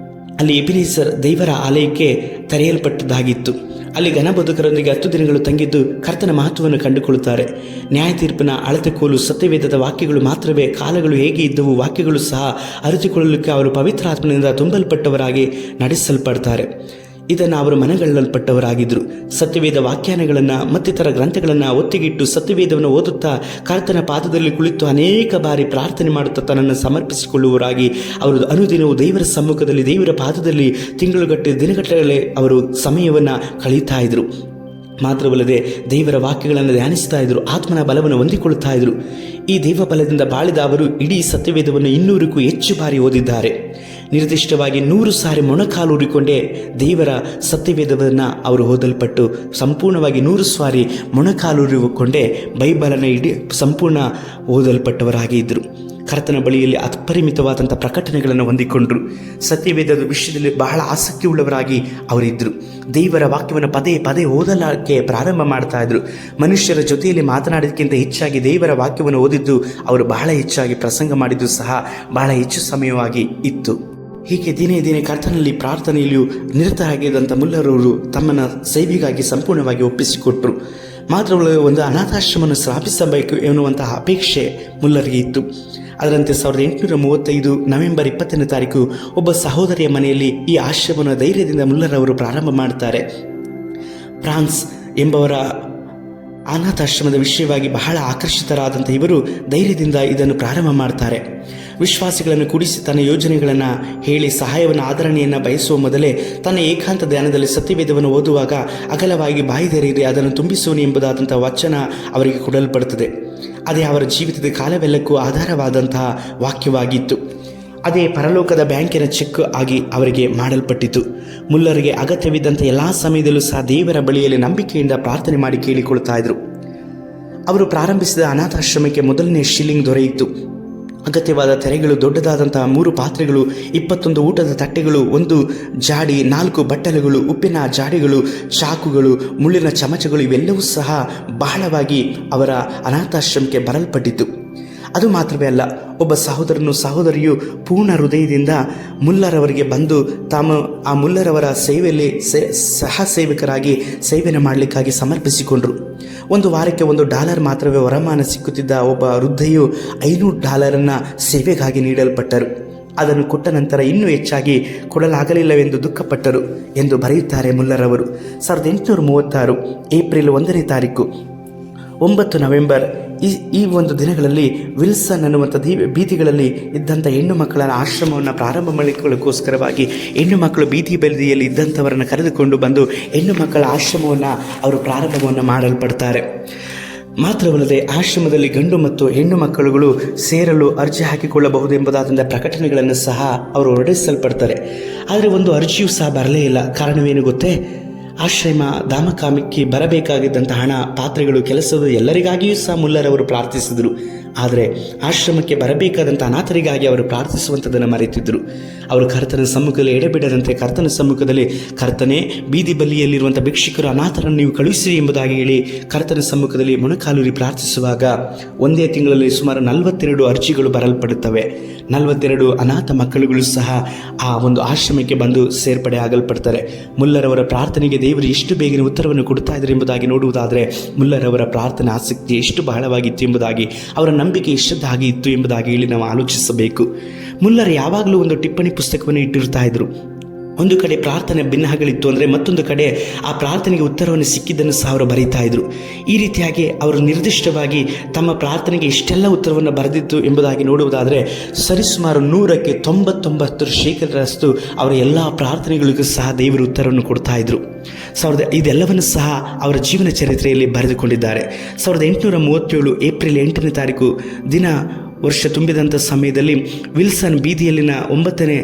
ಅಲ್ಲಿ ಎಬಿನೇಸರ್ ದೇವರ ಆಲಯಕ್ಕೆ ತೆರೆಯಲ್ಪಟ್ಟದ್ದಾಗಿತ್ತು. ಅಲ್ಲಿ ಘನಬೋಧಕರೊಂದಿಗೆ 10 ದಿನಗಳು ತಂಗಿದ್ದು ಕರ್ತನ ಮಹತ್ವವನ್ನು ಕಂಡುಕೊಳ್ಳುತ್ತಾರೆ. ನ್ಯಾಯ ತೀರ್ಪಿನ ಅಳತೆಕೋಲು ಸತ್ಯವೇದದ ವಾಕ್ಯಗಳು ಮಾತ್ರವೇ, ಕಾಲಗಳು ಹೇಗೆ ಇದ್ದವು ವಾಕ್ಯಗಳು ಸಹ ಅರಿತುಕೊಳ್ಳಲಿಕ್ಕೆ ಅವರು ಪವಿತ್ರಾತ್ಮನಿಂದ ತುಂಬಲ್ಪಟ್ಟವರಾಗಿ ನಡೆಸಲ್ಪಡ್ತಾರೆ. ಇದನ್ನು ಅವರು ಮನಗಳ್ಳಲ್ಪಟ್ಟವರಾಗಿದ್ದರು. ಸತ್ಯವೇದ ವ್ಯಾಖ್ಯಾನಗಳನ್ನು ಮತ್ತಿತರ ಗ್ರಂಥಗಳನ್ನು ಒತ್ತಿಗಿಟ್ಟು ಸತ್ಯವೇದವನ್ನು ಓದುತ್ತಾ ಕರ್ತನ ಪಾದದಲ್ಲಿ ಕುಳಿತು ಅನೇಕ ಬಾರಿ ಪ್ರಾರ್ಥನೆ ಮಾಡುತ್ತಾ ತನ್ನನ್ನು ಸಮರ್ಪಿಸಿಕೊಳ್ಳುವವರಾಗಿ ಅವರು ಅನುದಿನವೂ ದೇವರ ಸಮ್ಮುಖದಲ್ಲಿ ದೇವರ ಪಾದದಲ್ಲಿ ತಿಂಗಳುಗಟ್ಟಲೆ ದಿನಗಟ್ಟಲೆ ಅವರು ಸಮಯವನ್ನು ಕಳೀತಾ ಇದ್ರು. ಮಾತ್ರವಲ್ಲದೆ ದೇವರ ವಾಕ್ಯಗಳನ್ನು ಧ್ಯಾನಿಸ್ತಾ ಇದ್ರು. ಆತ್ಮನ ಬಲವನ್ನು ಹೊಂದಿಕೊಳ್ಳುತ್ತಾ ಇದ್ರು. ಈ ದೇವ ಬಲದಿಂದ ಬಾಳಿದ ಅವರು ಇಡೀ ಸತ್ಯವೇದವನ್ನು 200ಕ್ಕೂ ಹೆಚ್ಚು ಬಾರಿ ಓದಿದ್ದಾರೆ. ನಿರ್ದಿಷ್ಟವಾಗಿ 100 ಸಾರಿ ಮೊಣಕಾಲೂರಿಕೊಂಡೇ ದೇವರ ಸತ್ಯವೇದವನ್ನು ಅವರು ಓದಲ್ಪಟ್ಟು ಸಂಪೂರ್ಣವಾಗಿ 100 ಸಾರಿ ಮೊಣಕಾಲೂರಿಕೊಂಡೇ ಬೈಬಲನ್ನು ಇಡೀ ಸಂಪೂರ್ಣ ಓದಲ್ಪಟ್ಟವರಾಗಿ ಇದ್ದರು. ಕರ್ತನ ಬಳಿಯಲ್ಲಿ ಅಪರಿಮಿತವಾದಂಥ ಪ್ರಕಟಣೆಗಳನ್ನು ಹೊಂದಿಕೊಂಡರು. ಸತ್ಯವೇದದ ವಿಷಯದಲ್ಲಿ ಬಹಳ ಆಸಕ್ತಿ ಉಳ್ಳವರಾಗಿ ಅವರಿದ್ದರು. ದೇವರ ವಾಕ್ಯವನ್ನು ಪದೇ ಪದೇ ಓದಲಿಕ್ಕೆ ಪ್ರಾರಂಭ ಮಾಡ್ತಾ ಇದ್ರು. ಮನುಷ್ಯರ ಜೊತೆಯಲ್ಲಿ ಮಾತನಾಡೋದಕ್ಕಿಂತ ಹೆಚ್ಚಾಗಿ ದೇವರ ವಾಕ್ಯವನ್ನು ಓದಿದ್ದು ಅವರು ಬಹಳ ಹೆಚ್ಚಾಗಿ ಪ್ರಸಂಗ ಮಾಡಿದ್ದು ಸಹ ಬಹಳ ಹೆಚ್ಚು ಸಮಯವಾಗಿ ಇತ್ತು. ಹೀಗೆ ದಿನೇ ದಿನೇ ಕರ್ತನಲ್ಲಿ ಪ್ರಾರ್ಥನೆಯಲ್ಲಿಯೂ ನಿರತರಾಗಿದ್ದಂಥ ಮುಲ್ಲರವರು ತಮ್ಮನ್ನು ಸೇವೆಗಾಗಿ ಸಂಪೂರ್ಣವಾಗಿ ಒಪ್ಪಿಸಿಕೊಟ್ಟರು. ಮಾತ್ರವಲ್ಲ, ಒಂದು ಅನಾಥಾಶ್ರಮವನ್ನು ಸ್ಥಾಪಿಸಬೇಕು ಎನ್ನುವಂತಹ ಅಪೇಕ್ಷೆ ಮುಲ್ಲರಿಗೆ ಇತ್ತು. ಅದರಂತೆ 1835 ನವೆಂಬರ್ 20ನೇ ತಾರೀಕು ಒಬ್ಬ ಸಹೋದರಿಯ ಮನೆಯಲ್ಲಿ ಈ ಆಶ್ರಮವನ್ನು ಧೈರ್ಯದಿಂದ ಮುಲ್ಲರವರು ಪ್ರಾರಂಭ ಮಾಡ್ತಾರೆ. ಫ್ರಾನ್ಸ್ ಎಂಬವರ ಅನಾಥಾಶ್ರಮದ ವಿಷಯವಾಗಿ ಬಹಳ ಆಕರ್ಷಿತರಾದಂಥ ಇವರು ಧೈರ್ಯದಿಂದ ಇದನ್ನು ಪ್ರಾರಂಭ ಮಾಡ್ತಾರೆ. ವಿಶ್ವಾಸಿಗಳನ್ನು ಕೂಡಿಸಿ ತನ್ನ ಯೋಜನೆಗಳನ್ನು ಹೇಳಿ ಸಹಾಯವನ್ನು ಆದರಣೆಯನ್ನು ಬಯಸುವ ಮೊದಲೇ ತನ್ನ ಏಕಾಂತ ಧ್ಯಾನದಲ್ಲಿ ಸತ್ಯವೇದವನ್ನು ಓದುವಾಗ ಅಗಲವಾಗಿ ಬಾಯಿದೆರೆಯಿರಿ ಅದನ್ನು ತುಂಬಿಸೋನು ಎಂಬುದಾದಂಥ ವಚನ ಅವರಿಗೆ ಕೊಡಲ್ಪಡುತ್ತದೆ. ಅದೇ ಅವರ ಜೀವಿತದ ಕಾಲವೆಲ್ಲಕ್ಕೂ ಆಧಾರವಾದಂತಹ ವಾಕ್ಯವಾಗಿತ್ತು. ಅದೇ ಪರಲೋಕದ ಬ್ಯಾಂಕಿನ ಚೆಕ್ ಆಗಿ ಅವರಿಗೆ ಮಾಡಲ್ಪಟ್ಟಿತು. ಮುಲ್ಲರಿಗೆ ಅಗತ್ಯವಿದ್ದಂಥ ಎಲ್ಲ ಸಮಯದಲ್ಲೂ ಸಹ ದೇವರ ಬಳಿಯಲ್ಲಿ ನಂಬಿಕೆಯಿಂದ ಪ್ರಾರ್ಥನೆ ಮಾಡಿ ಕೇಳಿಕೊಳ್ತಾ ಇದ್ರು. ಅವರು ಪ್ರಾರಂಭಿಸಿದ ಅನಾಥಾಶ್ರಮಕ್ಕೆ ಮೊದಲನೇ ಶಿಲ್ಲಿಂಗ್ ದೊರೆಯಿತು. ಅಗತ್ಯವಾದ ತೆರೆಗಳು, ದೊಡ್ಡದಾದಂತಹ 3 ಪಾತ್ರೆಗಳು, 21 ಊಟದ ತಟ್ಟೆಗಳು, 1 ಜಾಡಿ, 4 ಬಟ್ಟಲುಗಳು, ಉಪ್ಪಿನ ಜಾಡಿಗಳು, ಚಾಕುಗಳು, ಮುಳ್ಳಿನ ಚಮಚಗಳು ಇವೆಲ್ಲವೂ ಸಹ ಬಹಳವಾಗಿ ಅವರ ಅನಾಥಾಶ್ರಮಕ್ಕೆ ಬರಲ್ಪಟ್ಟಿತು. ಅದು ಮಾತ್ರವೇ ಅಲ್ಲ, ಒಬ್ಬ ಸಹೋದರಿಯು ಪೂರ್ಣ ಹೃದಯದಿಂದ ಮುಲ್ಲರವರಿಗೆ ಬಂದು ಆ ಮುಲ್ಲರವರ ಸೇವೆಯಲ್ಲಿ ಸಹ ಸೇವಕರಾಗಿ ಸೇವೆಯನ್ನು ಮಾಡಲಿಕ್ಕಾಗಿ ಸಮರ್ಪಿಸಿಕೊಂಡರು. ಒಂದು ವಾರಕ್ಕೆ $1 ಮಾತ್ರವೇ ವರಮಾನ ಸಿಕ್ಕುತ್ತಿದ್ದ ಒಬ್ಬ ವೃದ್ಧೆಯು $500 ಸೇವೆಗಾಗಿ ನೀಡಲ್ಪಟ್ಟರು. ಅದನ್ನು ಕೊಟ್ಟ ನಂತರ ಇನ್ನೂ ಹೆಚ್ಚಾಗಿ ಕೊಡಲಾಗಲಿಲ್ಲವೆಂದು ದುಃಖಪಟ್ಟರು ಎಂದು ಬರೆಯುತ್ತಾರೆ ಮುಲ್ಲರವರು. 1836 ಏಪ್ರಿಲ್ 1ನೇ ತಾರೀಕು 9 ನವೆಂಬರ್ ಈ ಒಂದು ದಿನಗಳಲ್ಲಿ ವಿಲ್ಸನ್ ಅನ್ನುವಂಥ ಬೀದಿಗಳಲ್ಲಿ ಇದ್ದಂಥ ಹೆಣ್ಣು ಮಕ್ಕಳ ಆಶ್ರಮವನ್ನು ಪ್ರಾರಂಭ ಮಾಡಲಿಕ್ಕೋಸ್ಕರವಾಗಿ ಹೆಣ್ಣು ಮಕ್ಕಳು ಬೀದಿಯಲ್ಲಿ ಇದ್ದಂಥವರನ್ನು ಕರೆದುಕೊಂಡು ಬಂದು ಹೆಣ್ಣು ಮಕ್ಕಳ ಆಶ್ರಮವನ್ನು ಅವರು ಪ್ರಾರಂಭವನ್ನು ಮಾಡಲ್ಪಡ್ತಾರೆ. ಮಾತ್ರವಲ್ಲದೆ ಆಶ್ರಮದಲ್ಲಿ ಗಂಡು ಮತ್ತು ಹೆಣ್ಣು ಮಕ್ಕಳುಗಳು ಸೇರಲು ಅರ್ಜಿ ಹಾಕಿಕೊಳ್ಳಬಹುದೆಂಬುದಾದ ಪ್ರಕಟಣೆಗಳನ್ನು ಸಹ ಅವರು ಹೊರಡಿಸಲ್ಪಡ್ತಾರೆ. ಆದರೆ ಒಂದು ಅರ್ಜಿಯೂ ಸಹ ಬರಲೇ ಇಲ್ಲ. ಕಾರಣವೇನು ಗೊತ್ತೇ? ಆಶ್ರಮ ಧಾಮಕಾಮಕ್ಕೆ ಬರಬೇಕಾಗಿದ್ದಂಥ ಹಣ, ಪಾತ್ರೆಗಳು, ಕೆಲಸದ ಎಲ್ಲರಿಗಾಗಿಯೂ ಸಹ ಮುಲ್ಲರವರು ಪ್ರಾರ್ಥಿಸಿದರು. ಆದರೆ ಆಶ್ರಮಕ್ಕೆ ಬರಬೇಕಾದಂಥ ಅನಾಥರಿಗಾಗಿ ಅವರು ಪ್ರಾರ್ಥಿಸುವಂಥದ್ದನ್ನು ಮರೆತಿದ್ದರು. ಅವರು ಕರ್ತನ ಸಮ್ಮುಖದಲ್ಲಿ ಎಡೆಬಿಡದಂತೆ ಕರ್ತನ ಸಮ್ಮುಖದಲ್ಲಿ, ಕರ್ತನೇ, ಬೀದಿ ಬಲ್ಲಿಯಲ್ಲಿರುವಂಥ ಭಿಕ್ಷುಕರು ಅನಾಥರನ್ನು ನೀವು ಕಳುಹಿಸಿರಿ ಎಂಬುದಾಗಿ ಹೇಳಿ ಕರ್ತನ ಸಮ್ಮುಖದಲ್ಲಿ ಮೊಣಕಾಲೂರಿ ಪ್ರಾರ್ಥಿಸುವಾಗ ಒಂದೇ ತಿಂಗಳಲ್ಲಿ ಸುಮಾರು 42 ಅರ್ಜಿಗಳು ಬರಲ್ಪಡುತ್ತವೆ. 42 ಅನಾಥ ಮಕ್ಕಳುಗಳು ಸಹ ಆ ಒಂದು ಆಶ್ರಮಕ್ಕೆ ಬಂದು ಸೇರ್ಪಡೆ ಆಗಲ್ಪಡ್ತಾರೆ. ಮುಲ್ಲರವರ ಪ್ರಾರ್ಥನೆಗೆ ದೇವರು ಎಷ್ಟು ಬೇಗನೆ ಉತ್ತರವನ್ನು ಕೊಡ್ತಾ ಇದ್ದಾರೆ ಎಂಬುದಾಗಿ ನೋಡುವುದಾದರೆ ಮುಲ್ಲರವರ ಪ್ರಾರ್ಥನೆ ಆಸಕ್ತಿ ಎಷ್ಟು ಬಹಳವಾಗಿತ್ತು ಎಂಬುದಾಗಿ, ಅವರ ನಂಬಿಕೆ ಎಷ್ಟದಾಗಿ ಇತ್ತು ಎಂಬುದಾಗಿ ಹೇಳಿ ನಾವು ಆಲೋಚಿಸಬೇಕು. ಮುಲ್ಲರ್ ಯಾವಾಗಲೂ ಒಂದು ಟಿಪ್ಪಣಿ ಪುಸ್ತಕವನ್ನು ಇಟ್ಟಿರ್ತಾ ಇದ್ರು. ಒಂದು ಕಡೆ ಪ್ರಾರ್ಥನೆ ಭಿನ್ನಗಳಿತ್ತು ಅಂದರೆ ಮತ್ತೊಂದು ಕಡೆ ಆ ಪ್ರಾರ್ಥನೆಗೆ ಉತ್ತರವನ್ನು ಸಿಕ್ಕಿದ್ದನ್ನು ಸಹ ಅವರು ಬರೀತಾ ಇದ್ರು. ಈ ರೀತಿಯಾಗಿ ಅವರು ನಿರ್ದಿಷ್ಟವಾಗಿ ತಮ್ಮ ಪ್ರಾರ್ಥನೆಗೆ ಇಷ್ಟೆಲ್ಲ ಉತ್ತರವನ್ನು ಬರೆದಿತ್ತು ಎಂಬುದಾಗಿ ನೋಡುವುದಾದರೆ ಸರಿಸುಮಾರು 100ಕ್ಕೆ 99% ಅವರ ಎಲ್ಲ ಪ್ರಾರ್ಥನೆಗಳಿಗೂ ಸಹ ದೇವರು ಉತ್ತರವನ್ನು ಕೊಡ್ತಾ ಇದ್ರು. ಇದೆಲ್ಲವನ್ನು ಸಹ ಅವರ ಜೀವನ ಚರಿತ್ರೆಯಲ್ಲಿ ಬರೆದುಕೊಂಡಿದ್ದಾರೆ. 1837 ಏಪ್ರಿಲ್ 8ನೇ ತಾರೀಕು ದಿನ ವರ್ಷ ತುಂಬಿದಂಥ ಸಮಯದಲ್ಲಿ ವಿಲ್ಸನ್ ಬೀದಿಯಲ್ಲಿನ 9ನೇ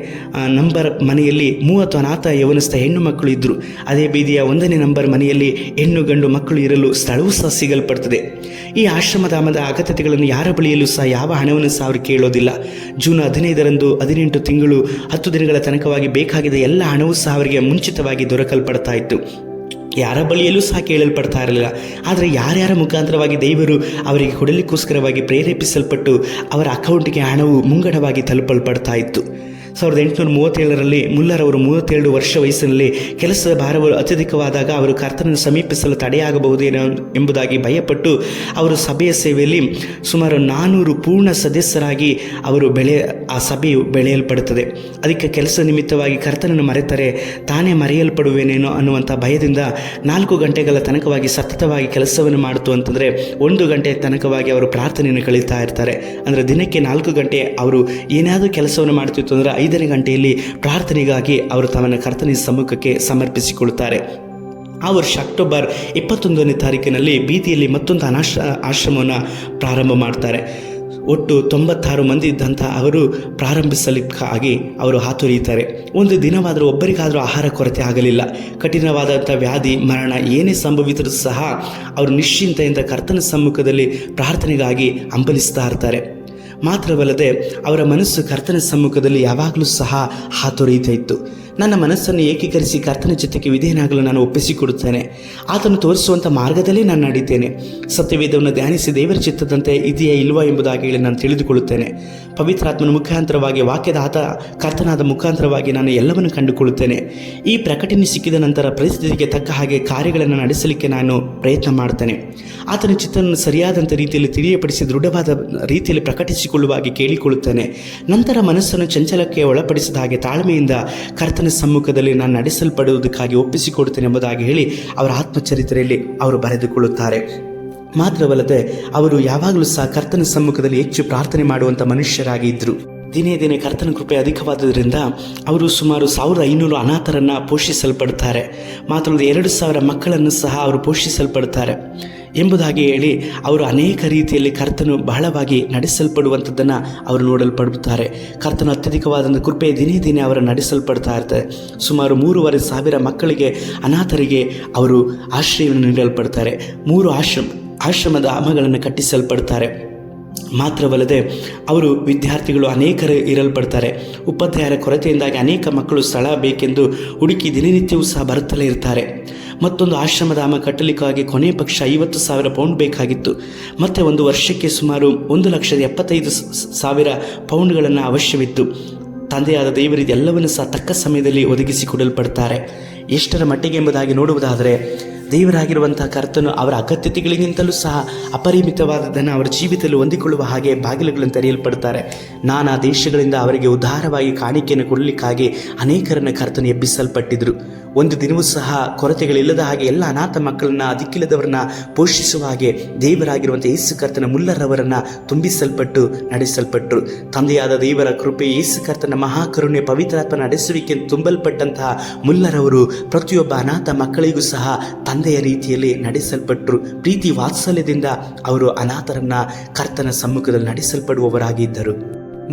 ನಂಬರ್ ಮನೆಯಲ್ಲಿ 30 ಅನಾಥ ಯವನಸ್ಥ ಹೆಣ್ಣು ಮಕ್ಕಳು ಇದ್ದರು. ಅದೇ ಬೀದಿಯ 1ನೇ ನಂಬರ್ ಮನೆಯಲ್ಲಿ ಹೆಣ್ಣು ಗಂಡು ಮಕ್ಕಳು ಇರಲು ಸ್ಥಳವೂ ಸಹ ಸಿಗಲ್ಪಡ್ತದೆ. ಈ ಆಶ್ರಮಧಾಮದ ಅಗತ್ಯತೆಗಳನ್ನು ಯಾರ ಬಳಿಯಲ್ಲೂ ಸಹ ಯಾವ ಹಣವನ್ನು ಸಹ ಅವರು ಕೇಳೋದಿಲ್ಲ. ಜೂನ್ 15ರಂದು 18 ತಿಂಗಳು 10 ದಿನಗಳ ತನಕವಾಗಿ ಬೇಕಾಗಿದ್ದ ಎಲ್ಲ ಹಣವೂ ಸಹ ಅವರಿಗೆ ಮುಂಚಿತವಾಗಿ ದೊರಕಲ್ಪಡ್ತಾ ಇತ್ತು. ಯಾರ ಬಳಿಯಲ್ಲೂ ಸಹ ಕೇಳಲ್ಪಡ್ತಾ ಇರಲಿಲ್ಲ. ಆದರೆ ಯಾರ್ಯಾರ ಮುಖಾಂತರವಾಗಿ ದೇವರು ಅವರಿಗೆ ಕೊಡಲಿಕ್ಕೋಸ್ಕರವಾಗಿ ಪ್ರೇರೇಪಿಸಲ್ಪಟ್ಟು ಅವರ ಅಕೌಂಟ್ಗೆ ಹಣವು ಮುಂಗಡವಾಗಿ ತಲುಪಲ್ಪಡ್ತಾ ಇತ್ತು. 1837ರಲ್ಲಿ ಮುಲ್ಲರವರು 37 ವರ್ಷ ವಯಸ್ಸಿನಲ್ಲಿ ಕೆಲಸದ ಭಾರವು ಅತ್ಯಧಿಕವಾದಾಗ ಅವರು ಕರ್ತನನ್ನು ಸಮೀಪಿಸಲು ತಡೆಯಾಗಬಹುದೇನೋ ಎಂಬುದಾಗಿ ಭಯಪಟ್ಟು ಅವರು ಸಭೆಯ ಸೇವೆಯಲ್ಲಿ ಸುಮಾರು 400 ಪೂರ್ಣ ಸದಸ್ಯರಾಗಿ ಅವರು ಆ ಸಭೆಯು ಬೆಳೆಯಲ್ಪಡುತ್ತದೆ. ಅದಕ್ಕೆ ಕೆಲಸ ನಿಮಿತ್ತವಾಗಿ ಕರ್ತನನ್ನು ಮರೆತರೆ ತಾನೇ ಮರೆಯಲ್ಪಡುವೇನೇನೋ ಅನ್ನುವಂಥ ಭಯದಿಂದ 4 ಗಂಟೆಗಳ ತನಕವಾಗಿ ಸತತವಾಗಿ ಕೆಲಸವನ್ನು ಮಾಡಿತು ಅಂತಂದರೆ 1 ಗಂಟೆ ತನಕವಾಗಿ ಅವರು ಪ್ರಾರ್ಥನೆಯನ್ನು ಕಳೀತಾ ಇರ್ತಾರೆ. ಅಂದರೆ ದಿನಕ್ಕೆ 4 ಗಂಟೆ ಅವರು ಏನಾದರೂ ಕೆಲಸವನ್ನು ಮಾಡ್ತಿತ್ತು ಅಂದರೆ 5ನೇ ಗಂಟೆಯಲ್ಲಿ ಪ್ರಾರ್ಥನೆಗಾಗಿ ಅವರು ತಮ್ಮನ್ನು ಕರ್ತನ ಸಮ್ಮುಖಕ್ಕೆ ಸಮರ್ಪಿಸಿಕೊಳ್ಳುತ್ತಾರೆ. ಆ ವರ್ಷ ಅಕ್ಟೋಬರ್ 21ನೇ ತಾರೀಕಿನಲ್ಲಿ ಬೀದಿಯಲ್ಲಿ ಮತ್ತೊಂದು ಆಶ್ರಮವನ್ನು ಪ್ರಾರಂಭ ಮಾಡ್ತಾರೆ. ಒಟ್ಟು 96 ಮಂದಿ ಇದ್ದಂಥ ಅವರು ಪ್ರಾರಂಭಿಸಲಿಕ್ಕಾಗಿ ಅವರು ಹಾತೊರೆಯುತ್ತಾರೆ. ಒಂದು ದಿನವಾದರೂ ಒಬ್ಬರಿಗಾದರೂ ಆಹಾರ ಕೊರತೆ ಆಗಲಿಲ್ಲ. ಕಠಿಣವಾದಂಥ ವ್ಯಾಧಿ ಮರಣ ಏನೇ ಸಂಭವಿಸಿದರೂ ಸಹ ಅವರು ನಿಶ್ಚಿಂತೆಯಿಂದ ಕರ್ತನ ಸಮ್ಮುಖದಲ್ಲಿ ಪ್ರಾರ್ಥನೆಗಾಗಿ ಹಂಬಲಿಸ್ತಾ ಇರ್ತಾರೆ. ಮಾತ್ರವಲ್ಲದೆ ಅವರ ಮನಸ್ಸು ಕರ್ತನ ಸಮ್ಮುಖದಲ್ಲಿ ಯಾವಾಗಲೂ ಸಹ ಹಾತೊರೆಯುತ್ತಾ ಇತ್ತು. ನನ್ನ ಮನಸ್ಸನ್ನು ಏಕೀಕರಿಸಿ ಕರ್ತನ ಜೊತೆಗೆ ವಿಧೇಯನಾಗಲು ನಾನು ಒಪ್ಪಿಸಿಕೊಡುತ್ತೇನೆ. ಆತನು ತೋರಿಸುವಂಥ ಮಾರ್ಗದಲ್ಲೇ ನಾನು ನಡೀತೇನೆ. ಸತ್ಯವೇದವನ್ನು ಧ್ಯಾನಿಸಿ ದೇವರ ಚಿತ್ತದಂತೆ ಇದೆಯಾ ಇಲ್ವಾ ಎಂಬುದಾಗಿ ಹೇಳಿ ನಾನು ತಿಳಿದುಕೊಳ್ಳುತ್ತೇನೆ. ಪವಿತ್ರಾತ್ಮನ ಮುಖಾಂತರವಾಗಿ ವಾಕ್ಯದ ಕರ್ತನಾದ ಮುಖಾಂತರವಾಗಿ ನಾನು ಎಲ್ಲವನ್ನು ಕಂಡುಕೊಳ್ಳುತ್ತೇನೆ. ಈ ಪ್ರಕಟಣೆ ಸಿಕ್ಕಿದ ನಂತರ ಪರಿಸ್ಥಿತಿಗೆ ತಕ್ಕ ಹಾಗೆ ಕಾರ್ಯಗಳನ್ನು ನಡೆಸಲಿಕ್ಕೆ ನಾನು ಪ್ರಯತ್ನ ಮಾಡ್ತೇನೆ. ಆತನ ಚಿತ್ತವನ್ನು ಸರಿಯಾದಂಥ ರೀತಿಯಲ್ಲಿ ತಿಳಿಯಪಡಿಸಿ ದೃಢವಾದ ರೀತಿಯಲ್ಲಿ ಪ್ರಕಟಿಸಿಕೊಳ್ಳುವಾಗಿ ಕೇಳಿಕೊಳ್ಳುತ್ತೇನೆ. ನಂತರ ಮನಸ್ಸನ್ನು ಚಂಚಲಕ್ಕೆ ಒಳಪಡಿಸಿದ ಹಾಗೆ ತಾಳ್ಮೆಯಿಂದ ಕರ್ತನ ಸಮ್ಮುಖದಲ್ಲಿ ನಾನು ನಡೆಸಲ್ಪಡುವುದಕ್ಕಾಗಿ ಒಪ್ಪಿಸಿಕೊಡುತ್ತೇನೆ ಎಂಬುದಾಗಿ ಹೇಳಿ ಅವರ ಆತ್ಮಚರಿತ್ರೆಯಲ್ಲಿ ಅವರು ಬರೆದುಕೊಳ್ಳುತ್ತಾರೆ. ಮಾತ್ರವಲ್ಲದೆ ಅವರು ಯಾವಾಗಲೂ ಸಹ ಕರ್ತನ ಸಮ್ಮುಖದಲ್ಲಿ ಹೆಚ್ಚು ಪ್ರಾರ್ಥನೆ ಮಾಡುವಂಥ ಮನುಷ್ಯರಾಗಿ ಇದ್ದರು. ದಿನೇ ದಿನೇ ಕರ್ತನ ಕೃಪೆ ಅಧಿಕವಾದುದರಿಂದ ಅವರು ಸುಮಾರು 1500 ಅನಾಥರನ್ನು ಪೋಷಿಸಲ್ಪಡ್ತಾರೆ. ಮಾತ್ರವಲ್ಲದೆ 2000 ಮಕ್ಕಳನ್ನು ಸಹ ಅವರು ಪೋಷಿಸಲ್ಪಡ್ತಾರೆ ಎಂಬುದಾಗಿ ಹೇಳಿ ಅವರು ಅನೇಕ ರೀತಿಯಲ್ಲಿ ಕರ್ತನು ಬಹಳವಾಗಿ ನಡೆಸಲ್ಪಡುವಂಥದ್ದನ್ನು ಅವರು ನೋಡಲ್ಪಡುತ್ತಾರೆ. ಕರ್ತನು ಅತ್ಯಧಿಕವಾದಂಥ ಕೃಪೆ ದಿನೇ ದಿನೇ ಅವರು ನಡೆಸಲ್ಪಡ್ತಾ ಇರ್ತಾರೆ. ಸುಮಾರು 3500 ಮಕ್ಕಳಿಗೆ ಅನಾಥರಿಗೆ ಅವರು ಆಶ್ರಯವನ್ನು ನೀಡಲ್ಪಡ್ತಾರೆ. 3 ಆಶ್ರಮದ ಧಾಮಗಳನ್ನು ಕಟ್ಟಿಸಲ್ಪಡ್ತಾರೆ. ಮಾತ್ರವಲ್ಲದೆ ಅವರು ವಿದ್ಯಾರ್ಥಿಗಳು ಅನೇಕರು ಇರಲ್ಪಡ್ತಾರೆ. ಉಪಾಧ್ಯಾಯರ ಕೊರತೆಯಿಂದಾಗಿ ಅನೇಕ ಮಕ್ಕಳು ಸ್ಥಳ ಬೇಕೆಂದು ಹುಡುಕಿ ದಿನನಿತ್ಯವೂ ಸಹ ಬರುತ್ತಲೇ ಇರ್ತಾರೆ. ಮತ್ತೊಂದು ಆಶ್ರಮಧಾಮ ಕಟ್ಟಲಿಕ್ಕಾಗಿ ಕೊನೆ ಪಕ್ಷ 50,000 ಪೌಂಡ್ ಬೇಕಾಗಿತ್ತು. ಮತ್ತು ಒಂದು ವರ್ಷಕ್ಕೆ ಸುಮಾರು 1,75,000 ಪೌಂಡ್ಗಳನ್ನು ಅವಶ್ಯವಿತ್ತು. ತಂದೆಯಾದ ದೇವರು ಇದೆಲ್ಲವನ್ನು ಸಹ ತಕ್ಕ ಸಮಯದಲ್ಲಿ ಒದಗಿಸಿಕೊಡಲ್ಪಡ್ತಾರೆ. ಎಷ್ಟರ ಮಟ್ಟಿಗೆ ಎಂಬುದಾಗಿ ನೋಡುವುದಾದರೆ, ದೇವರಾಗಿರುವಂಥ ಕರ್ತನು ಅವರ ಅಗತ್ಯತೆಗಳಿಗಿಂತಲೂ ಸಹ ಅಪರಿಮಿತವಾದದ್ದನ್ನು ಅವರ ಜೀವಿತದಲ್ಲಿ ಹೊಂದಿಕೊಳ್ಳುವ ಹಾಗೆ ಬಾಗಿಲುಗಳನ್ನು ತೆರೆಯಲ್ಪಡ್ತಾರೆ. ನಾನಾ ದೇಶಗಳಿಂದ ಅವರಿಗೆ ಉದಾರವಾಗಿ ಕಾಣಿಕೆಯನ್ನು ಕೊಡಲಿಕ್ಕಾಗಿ ಅನೇಕರನ್ನು ಕರ್ತನು ಎಬ್ಬಿಸಲ್ಪಟ್ಟಿದ್ದರು. ಒಂದು ದಿನವೂ ಸಹ ಕೊರತೆಗಳಿಲ್ಲದ ಹಾಗೆ ಎಲ್ಲ ಅನಾಥ ಮಕ್ಕಳನ್ನು, ದಿಕ್ಕಿಲ್ಲದವರನ್ನ ಪೋಷಿಸುವ ಹಾಗೆ ದೇವರಾಗಿರುವಂಥ ಯೇಸು ಕರ್ತನ ಮುಲ್ಲರವರನ್ನು ತುಂಬಿಸಲ್ಪಟ್ಟು ನಡೆಸಲ್ಪಟ್ಟರು. ತಂದೆಯಾದ ದೇವರ ಕೃಪೆ, ಯೇಸು ಕರ್ತನ ಮಹಾಕರುಣೆ, ಪವಿತ್ರಾತ್ಮ ನಡೆಸುವಿಕೆ ತುಂಬಲ್ಪಟ್ಟಂತಹ ಮುಲ್ಲರವರು ಪ್ರತಿಯೊಬ್ಬ ಅನಾಥ ಮಕ್ಕಳಿಗೂ ಸಹ ತಂದೆಯ ರೀತಿಯಲ್ಲಿ ನಡೆಸಲ್ಪಟ್ಟರು. ಪ್ರೀತಿ ವಾತ್ಸಲ್ಯದಿಂದ ಅವರು ಅನಾಥರನ್ನ ಕರ್ತನ ಸಮ್ಮುಖದಲ್ಲಿ ನಡೆಸಲ್ಪಡುವವರಾಗಿದ್ದರು.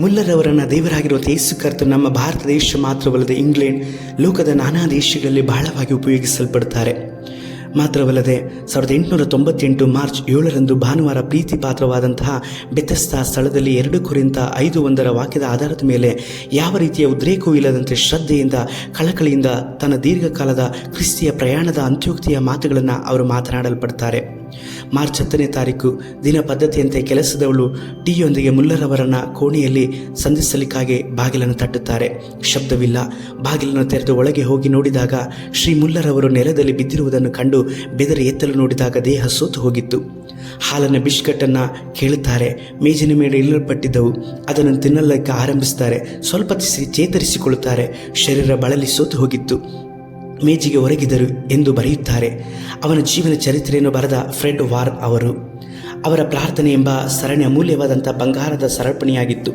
ಮುಲ್ಲರವರನ್ನು ದೇವರಾಗಿರುವಂಥ ಯೇಸು ಕರ್ತನು ನಮ್ಮ ಭಾರತ ದೇಶ ಮಾತ್ರವಲ್ಲದೆ ಇಂಗ್ಲೆಂಡ್, ಲೋಕದ ನಾನಾ ದೇಶಗಳಲ್ಲಿ ಬಹಳವಾಗಿ ಉಪಯೋಗಿಸಲ್ಪಡ್ತಾರೆ. ಮಾತ್ರವಲ್ಲದೆ 1898 ಮಾರ್ಚ್ 7 ಭಾನುವಾರ ಪ್ರೀತಿ ಪಾತ್ರವಾದಂತಹ ಬೆಥೆಸ್ದಾ ಸ್ಥಳದಲ್ಲಿ 2 ಕೊರಿಂಥ 5:1 ವಾಕ್ಯದ ಆಧಾರದ ಮೇಲೆ ಯಾವ ರೀತಿಯ ಉದ್ರೇಕವೂ ಇಲ್ಲದಂತೆ ಶ್ರದ್ಧೆಯಿಂದ, ಕಳಕಳಿಯಿಂದ ತನ್ನ ದೀರ್ಘಕಾಲದ ಕ್ರಿಸ್ತಿಯ ಪ್ರಯಾಣದ ಅಂತ್ಯೋಕ್ತಿಯ ಮಾತುಗಳನ್ನು ಅವರು ಮಾತನಾಡಲ್ಪಡ್ತಾರೆ. ಮಾರ್ಚ್ 10ನೇ ತಾರೀಕು ದಿನ ಪದ್ಧತಿಯಂತೆ ಕೆಲಸದವಳು ಟೀಯೊಂದಿಗೆ ಮುಲ್ಲರವರನ್ನು ಕೋಣೆಯಲ್ಲಿ ಸಂಧಿಸಲಿಕ್ಕಾಗಿ ಬಾಗಿಲನ್ನು ತಟ್ಟುತ್ತಾರೆ. ಶಬ್ದವಿಲ್ಲ. ಬಾಗಿಲನ್ನು ತೆರೆದು ಒಳಗೆ ಹೋಗಿ ನೋಡಿದಾಗ ಶ್ರೀ ಮುಲ್ಲರವರು ನೆಲದಲ್ಲಿ ಬಿದ್ದಿರುವುದನ್ನು ಕಂಡು ಬೆದರಿ ಎತ್ತಲು ನೋಡಿದಾಗ ದೇಹ ಸೋತು ಹೋಗಿತ್ತು. ಹಾಲನ್ನು, ಬಿಸ್ಕಟ್ಟನ್ನು ಕೇಳುತ್ತಾರೆ. ಮೇಜಿನ ಮೇಲೆ ಇಲ್ಲಲ್ಪಟ್ಟಿದ್ದವು. ಅದನ್ನು ತಿನ್ನಲಿಕ್ಕೆ ಆರಂಭಿಸುತ್ತಾರೆ. ಸ್ವಲ್ಪ ಚೇತರಿಸಿಕೊಳ್ಳುತ್ತಾರೆ. ಶರೀರ ಬಳಲಿ ಸೋತು ಹೋಗಿತ್ತು. ಮೇಜಿಗೆ ಹೊರಗಿದರು ಎಂದು ಬರೆಯುತ್ತಾರೆ. ಅವನ ಜೀವನ ಚರಿತ್ರೆಯನ್ನು ಬರೆದ ಫ್ರೆಡ್ ವಾರ್ನ್ ಅವರು. ಅವರ ಪ್ರಾರ್ಥನೆ ಎಂಬ ಸರಣಿ ಅಮೂಲ್ಯವಾದಂಥ ಬಂಗಾರದ ಸರಪಣಿಯಾಗಿತ್ತು.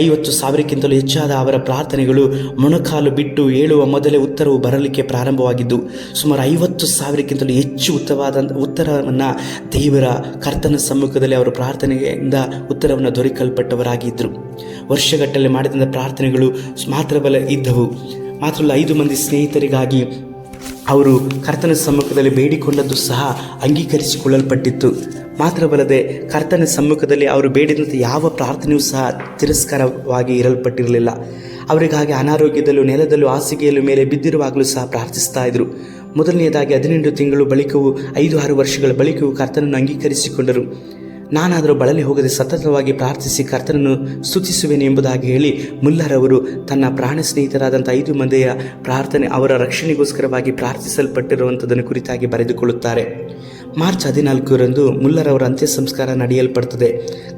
50,000ಕ್ಕಿಂತಲೂ ಹೆಚ್ಚಾದ ಅವರ ಪ್ರಾರ್ಥನೆಗಳು ಮೊಣಕಾಲು ಬಿಟ್ಟು ಏಳುವ ಮೊದಲೇ ಉತ್ತರವು ಬರಲಿಕ್ಕೆ ಪ್ರಾರಂಭವಾಗಿದ್ದು, ಸುಮಾರು 50,000ಕ್ಕಿಂತಲೂ ಹೆಚ್ಚು ಉತ್ತರವನ್ನು ದೇವರ ಕರ್ತನ ಸಮ್ಮುಖದಲ್ಲಿ ಅವರ ಪ್ರಾರ್ಥನೆಯಿಂದ ಉತ್ತರವನ್ನು ದೊರಕಲ್ಪಟ್ಟವರಾಗಿದ್ದರು. ವರ್ಷಗಟ್ಟಲೆ ಮಾಡಿದಂಥ ಪ್ರಾರ್ಥನೆಗಳು ಮಾತ್ರವಲ್ಲ ಇದ್ದವು. ಮಾತ್ರವಲ್ಲ 5 ಮಂದಿ ಸ್ನೇಹಿತರಿಗಾಗಿ ಅವರು ಕರ್ತನ ಸಮ್ಮುಖದಲ್ಲಿ ಬೇಡಿಕೊಂಡದ್ದು ಸಹ ಅಂಗೀಕರಿಸಿಕೊಳ್ಳಲ್ಪಟ್ಟಿತ್ತು. ಮಾತ್ರವಲ್ಲದೆ ಕರ್ತನ ಸಮ್ಮುಖದಲ್ಲಿ ಅವರು ಬೇಡಿದಂಥ ಯಾವ ಪ್ರಾರ್ಥನೆಯೂ ಸಹ ತಿರಸ್ಕಾರವಾಗಿ ಇರಲ್ಪಟ್ಟಿರಲಿಲ್ಲ. ಅವರಿಗಾಗಿ ಅನಾರೋಗ್ಯದಲ್ಲೂ, ನೆಲದಲ್ಲೂ, ಹಾಸಿಗೆಯಲ್ಲೂ ಮೇಲೆ ಬಿದ್ದಿರುವಾಗಲೂ ಸಹ ಪ್ರಾರ್ಥಿಸ್ತಾ ಇದ್ದರು. ಮೊದಲನೆಯದಾಗಿ 18 ತಿಂಗಳು ಬಳಿಕವೂ 5-6 ವರ್ಷಗಳ ಬಳಿಕವೂ ಕರ್ತನನ್ನು ಅಂಗೀಕರಿಸಿಕೊಂಡರು. ನಾನಾದರೂ ಬಳಲಿ ಹೋಗದೆ ಸತತವಾಗಿ ಪ್ರಾರ್ಥಿಸಿ ಕರ್ತನನ್ನು ಸ್ತುತಿಸುವೆನು ಎಂಬುದಾಗಿ ಹೇಳಿ ಮುಲ್ಲರವರು ತನ್ನ ಪ್ರಾಣ ಸ್ನೇಹಿತರಾದಂಥ 5 ಮಂದಿಯ ಪ್ರಾರ್ಥನೆ, ಅವರ ರಕ್ಷಣೆಗೋಸ್ಕರವಾಗಿ ಪ್ರಾರ್ಥಿಸಲ್ಪಟ್ಟಿರುವಂಥದ್ದನ್ನು ಕುರಿತಾಗಿ ಬರೆದುಕೊಳ್ಳುತ್ತಾರೆ. ಮಾರ್ಚ್ 14 ಮುಲ್ಲರವರ ಅಂತ್ಯ ಸಂಸ್ಕಾರ ನಡೆಯಲ್ಪಡ್ತದೆ.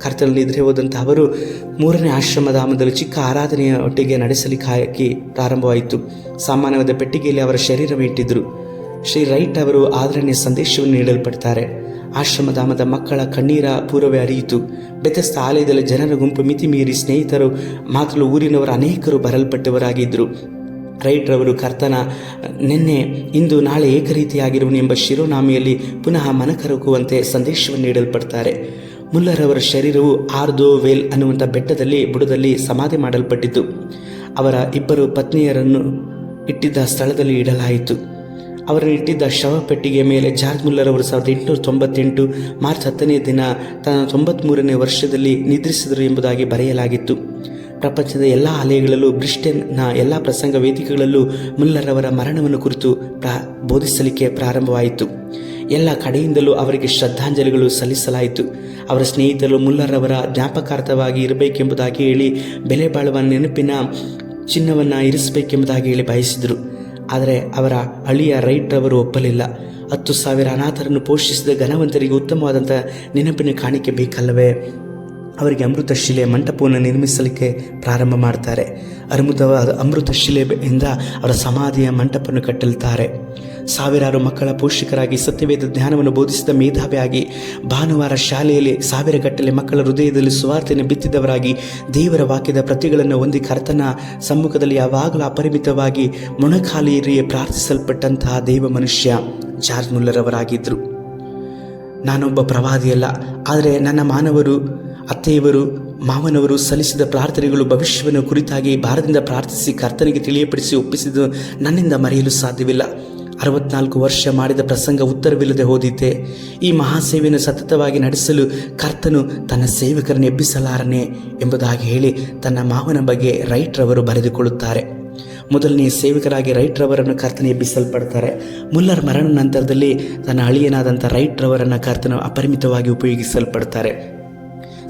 ಕರ್ತನಲ್ಲಿ ನಿದ್ರೆ ಹೋದಂಥ ಅವರು 3ನೇ ಆಶ್ರಮಧಾಮದಲ್ಲಿ ಚಿಕ್ಕ ಆರಾಧನೆಯ ಒಟ್ಟಿಗೆ ನಡೆಸಲಿಕ್ಕಾಗಿ ಪ್ರಾರಂಭವಾಯಿತು. ಸಾಮಾನ್ಯವಾದ ಪೆಟ್ಟಿಗೆಯಲ್ಲಿ ಅವರ ಶರೀರವಿಟ್ಟಿದ್ದರು. ಶ್ರೀ ರೈಟ್ ಅವರು ಆದರಣೆಯ ಸಂದೇಶವನ್ನು ನೀಡಲ್ಪಡ್ತಾರೆ. ಆಶ್ರಮಧಾಮದ ಮಕ್ಕಳ ಕಣ್ಣೀರ ಪೂರ್ವವೇ ಹರಿಯಿತು. ಬೆಥೆಸ್ದಾ ಆಲಯದಲ್ಲಿ ಜನರ ಗುಂಪು ಮಿತಿ ಮೀರಿ ಸ್ನೇಹಿತರು ಮಾತ್ರ ಊರಿನವರು ಅನೇಕರು ಬರಲ್ಪಟ್ಟವರಾಗಿದ್ದರು. ರೈಟ್ ರವರು ಕರ್ತನ ನಿನ್ನೆ, ಇಂದು, ನಾಳೆ ಏಕರೀತಿಯಾಗಿರುವನು ಎಂಬ ಶಿರೋನಾಮೆಯಲ್ಲಿ ಪುನಃ ಮನಕರಗುವಂತೆ ಸಂದೇಶವನ್ನು ನೀಡಲ್ಪಡ್ತಾರೆ. ಮುಲ್ಲರವರ ಶರೀರವು ಆರ್ದೋವೆಲ್ ಅನ್ನುವಂಥ ಬೆಟ್ಟದಲ್ಲಿ ಬುಡದಲ್ಲಿ ಸಮಾಧಿ ಮಾಡಲ್ಪಟ್ಟಿತು. ಅವರ 2 ಪತ್ನಿಯರನ್ನು ಇಟ್ಟಿದ್ದ ಸ್ಥಳದಲ್ಲಿ ಇಡಲಾಯಿತು. ಅವರನ್ನು ಇಟ್ಟಿದ್ದ ಶವ ಪೆಟ್ಟಿಗೆಯ ಮೇಲೆ ಜಾರ್ಜ್ ಮುಲ್ಲರವರು 1898 ಮಾರ್ಚ್ 10ನೇ ದಿನ ತನ್ನ 93ನೇ ವರ್ಷದಲ್ಲಿ ನಿದ್ರಿಸಿದರು ಎಂಬುದಾಗಿ ಬರೆಯಲಾಗಿತ್ತು. ಪ್ರಪಂಚದ ಎಲ್ಲ ಆಲಯಗಳಲ್ಲೂ, ಬ್ರಿಸ್ಟನ್ನ ಎಲ್ಲ ಪ್ರಸಂಗ ವೇದಿಕೆಗಳಲ್ಲೂ ಮುಲ್ಲರವರ ಮರಣವನ್ನು ಕುರಿತು ಬೋಧಿಸಲಿಕ್ಕೆ ಪ್ರಾರಂಭವಾಯಿತು. ಎಲ್ಲ ಕಡೆಯಿಂದಲೂ ಅವರಿಗೆ ಶ್ರದ್ಧಾಂಜಲಿಗಳು ಸಲ್ಲಿಸಲಾಯಿತು. ಅವರ ಸ್ನೇಹಿತರು ಮುಲ್ಲರವರ ಜ್ಞಾಪಕಾರ್ಥವಾಗಿ ಇರಬೇಕೆಂಬುದಾಗಿ ಹೇಳಿ ಬೆಲೆ ಬಾಳುವ ನೆನಪಿನ ಚಿನ್ನವನ್ನು ಇರಿಸಬೇಕೆಂಬುದಾಗಿ ಹೇಳಿ ಬಯಸಿದರು. ಆದರೆ ಅವರ ಅಳಿಯ ರೈಟ್ ಅವರು ಒಪ್ಪಲಿಲ್ಲ. 10,000 ಅನಾಥರನ್ನು ಪೋಷಿಸಿದ ಘನವಂತರಿಗೆ ಉತ್ತಮವಾದಂಥ ನೆನಪಿನ ಕಾಣಿಕೆ ಬೇಕಲ್ಲವೇ? ಅವರಿಗೆ ಅಮೃತ ಶಿಲೆ ಮಂಟಪವನ್ನು ನಿರ್ಮಿಸಲಿಕ್ಕೆ ಪ್ರಾರಂಭ ಮಾಡ್ತಾರೆ. ಅಮೃತ ಶಿಲೆಯಿಂದ ಅವರ ಸಮಾಧಿಯ ಮಂಟಪವನ್ನು ಕಟ್ಟುತ್ತಾರೆ. ಸಾವಿರಾರು ಮಕ್ಕಳ ಪೋಷಕರಾಗಿ, ಸತ್ಯವೇದ ಜ್ಞಾನವನ್ನು ಬೋಧಿಸಿದ ಮೇಧಾವಿಯಾಗಿ, ಭಾನುವಾರ ಶಾಲೆಯಲ್ಲಿ 1000 ಗಟ್ಟಲೆ ಮಕ್ಕಳ ಹೃದಯದಲ್ಲಿ ಸುವಾರ್ತೆಯನ್ನು ಬಿತ್ತಿದವರಾಗಿ, ದೇವರ ವಾಕ್ಯದ ಪ್ರತಿಗಳನ್ನು ಹೊಂದಿ ಕರ್ತನ ಸಮ್ಮುಖದಲ್ಲಿ ಯಾವಾಗಲೂ ಅಪರಿಮಿತವಾಗಿ ಮೊಣಕಾಲಿರಿಯೇ ಪ್ರಾರ್ಥಿಸಲ್ಪಟ್ಟಂತಹ ದೇವ ಮನುಷ್ಯ ಜಾರ್ಜ್ ಮುಲ್ಲರವರಾಗಿದ್ದರು. ನಾನೊಬ್ಬ ಪ್ರವಾದಿಯಲ್ಲ, ಆದರೆ ನನ್ನ ಮಾನವರು, ಅತ್ತೆಯವರು, ಮಾವನವರು ಸಲ್ಲಿಸಿದ ಪ್ರಾರ್ಥನೆಗಳು ಭವಿಷ್ಯವನ್ನು ಕುರಿತಾಗಿ ಭಾರದಿಂದ ಪ್ರಾರ್ಥಿಸಿ ಕರ್ತನಿಗೆ ತಿಳಿಯಪಡಿಸಿ ಒಪ್ಪಿಸಿದ್ದು ನನ್ನಿಂದ ಮರೆಯಲು ಸಾಧ್ಯವಿಲ್ಲ. 64 ವರ್ಷ ಮಾಡಿದ ಪ್ರಸಂಗ ಉತ್ತರವಿಲ್ಲದೆ ಹೋದಿತೆ. ಈ ಮಹಾಸೇವೆಯನ್ನು ಸತತವಾಗಿ ನಡೆಸಲು ಕರ್ತನು ತನ್ನ ಸೇವಕರನ್ನು ಎಬ್ಬಿಸಲಾರನೆ ಎಂಬುದಾಗಿ ಹೇಳಿ ತನ್ನ ಮಾವನ ಬಗ್ಗೆ ರೈಟ್ ರವರು ಬರೆದುಕೊಳ್ಳುತ್ತಾರೆ. ಮೊದಲನೇ ಸೇವಕರಾಗಿ ರೈಟ್ ರವರನ್ನು ಕರ್ತನ ಎಬ್ಬಿಸಲ್ಪಡ್ತಾರೆ. ಮುಲ್ಲರ್ ಮರಣ ನಂತರದಲ್ಲಿ ತನ್ನ ಅಳಿಯನಾದಂಥ ರೈಟ್ ರವರನ್ನು ಕರ್ತನ ಅಪರಿಮಿತವಾಗಿ ಉಪಯೋಗಿಸಲ್ಪಡ್ತಾರೆ.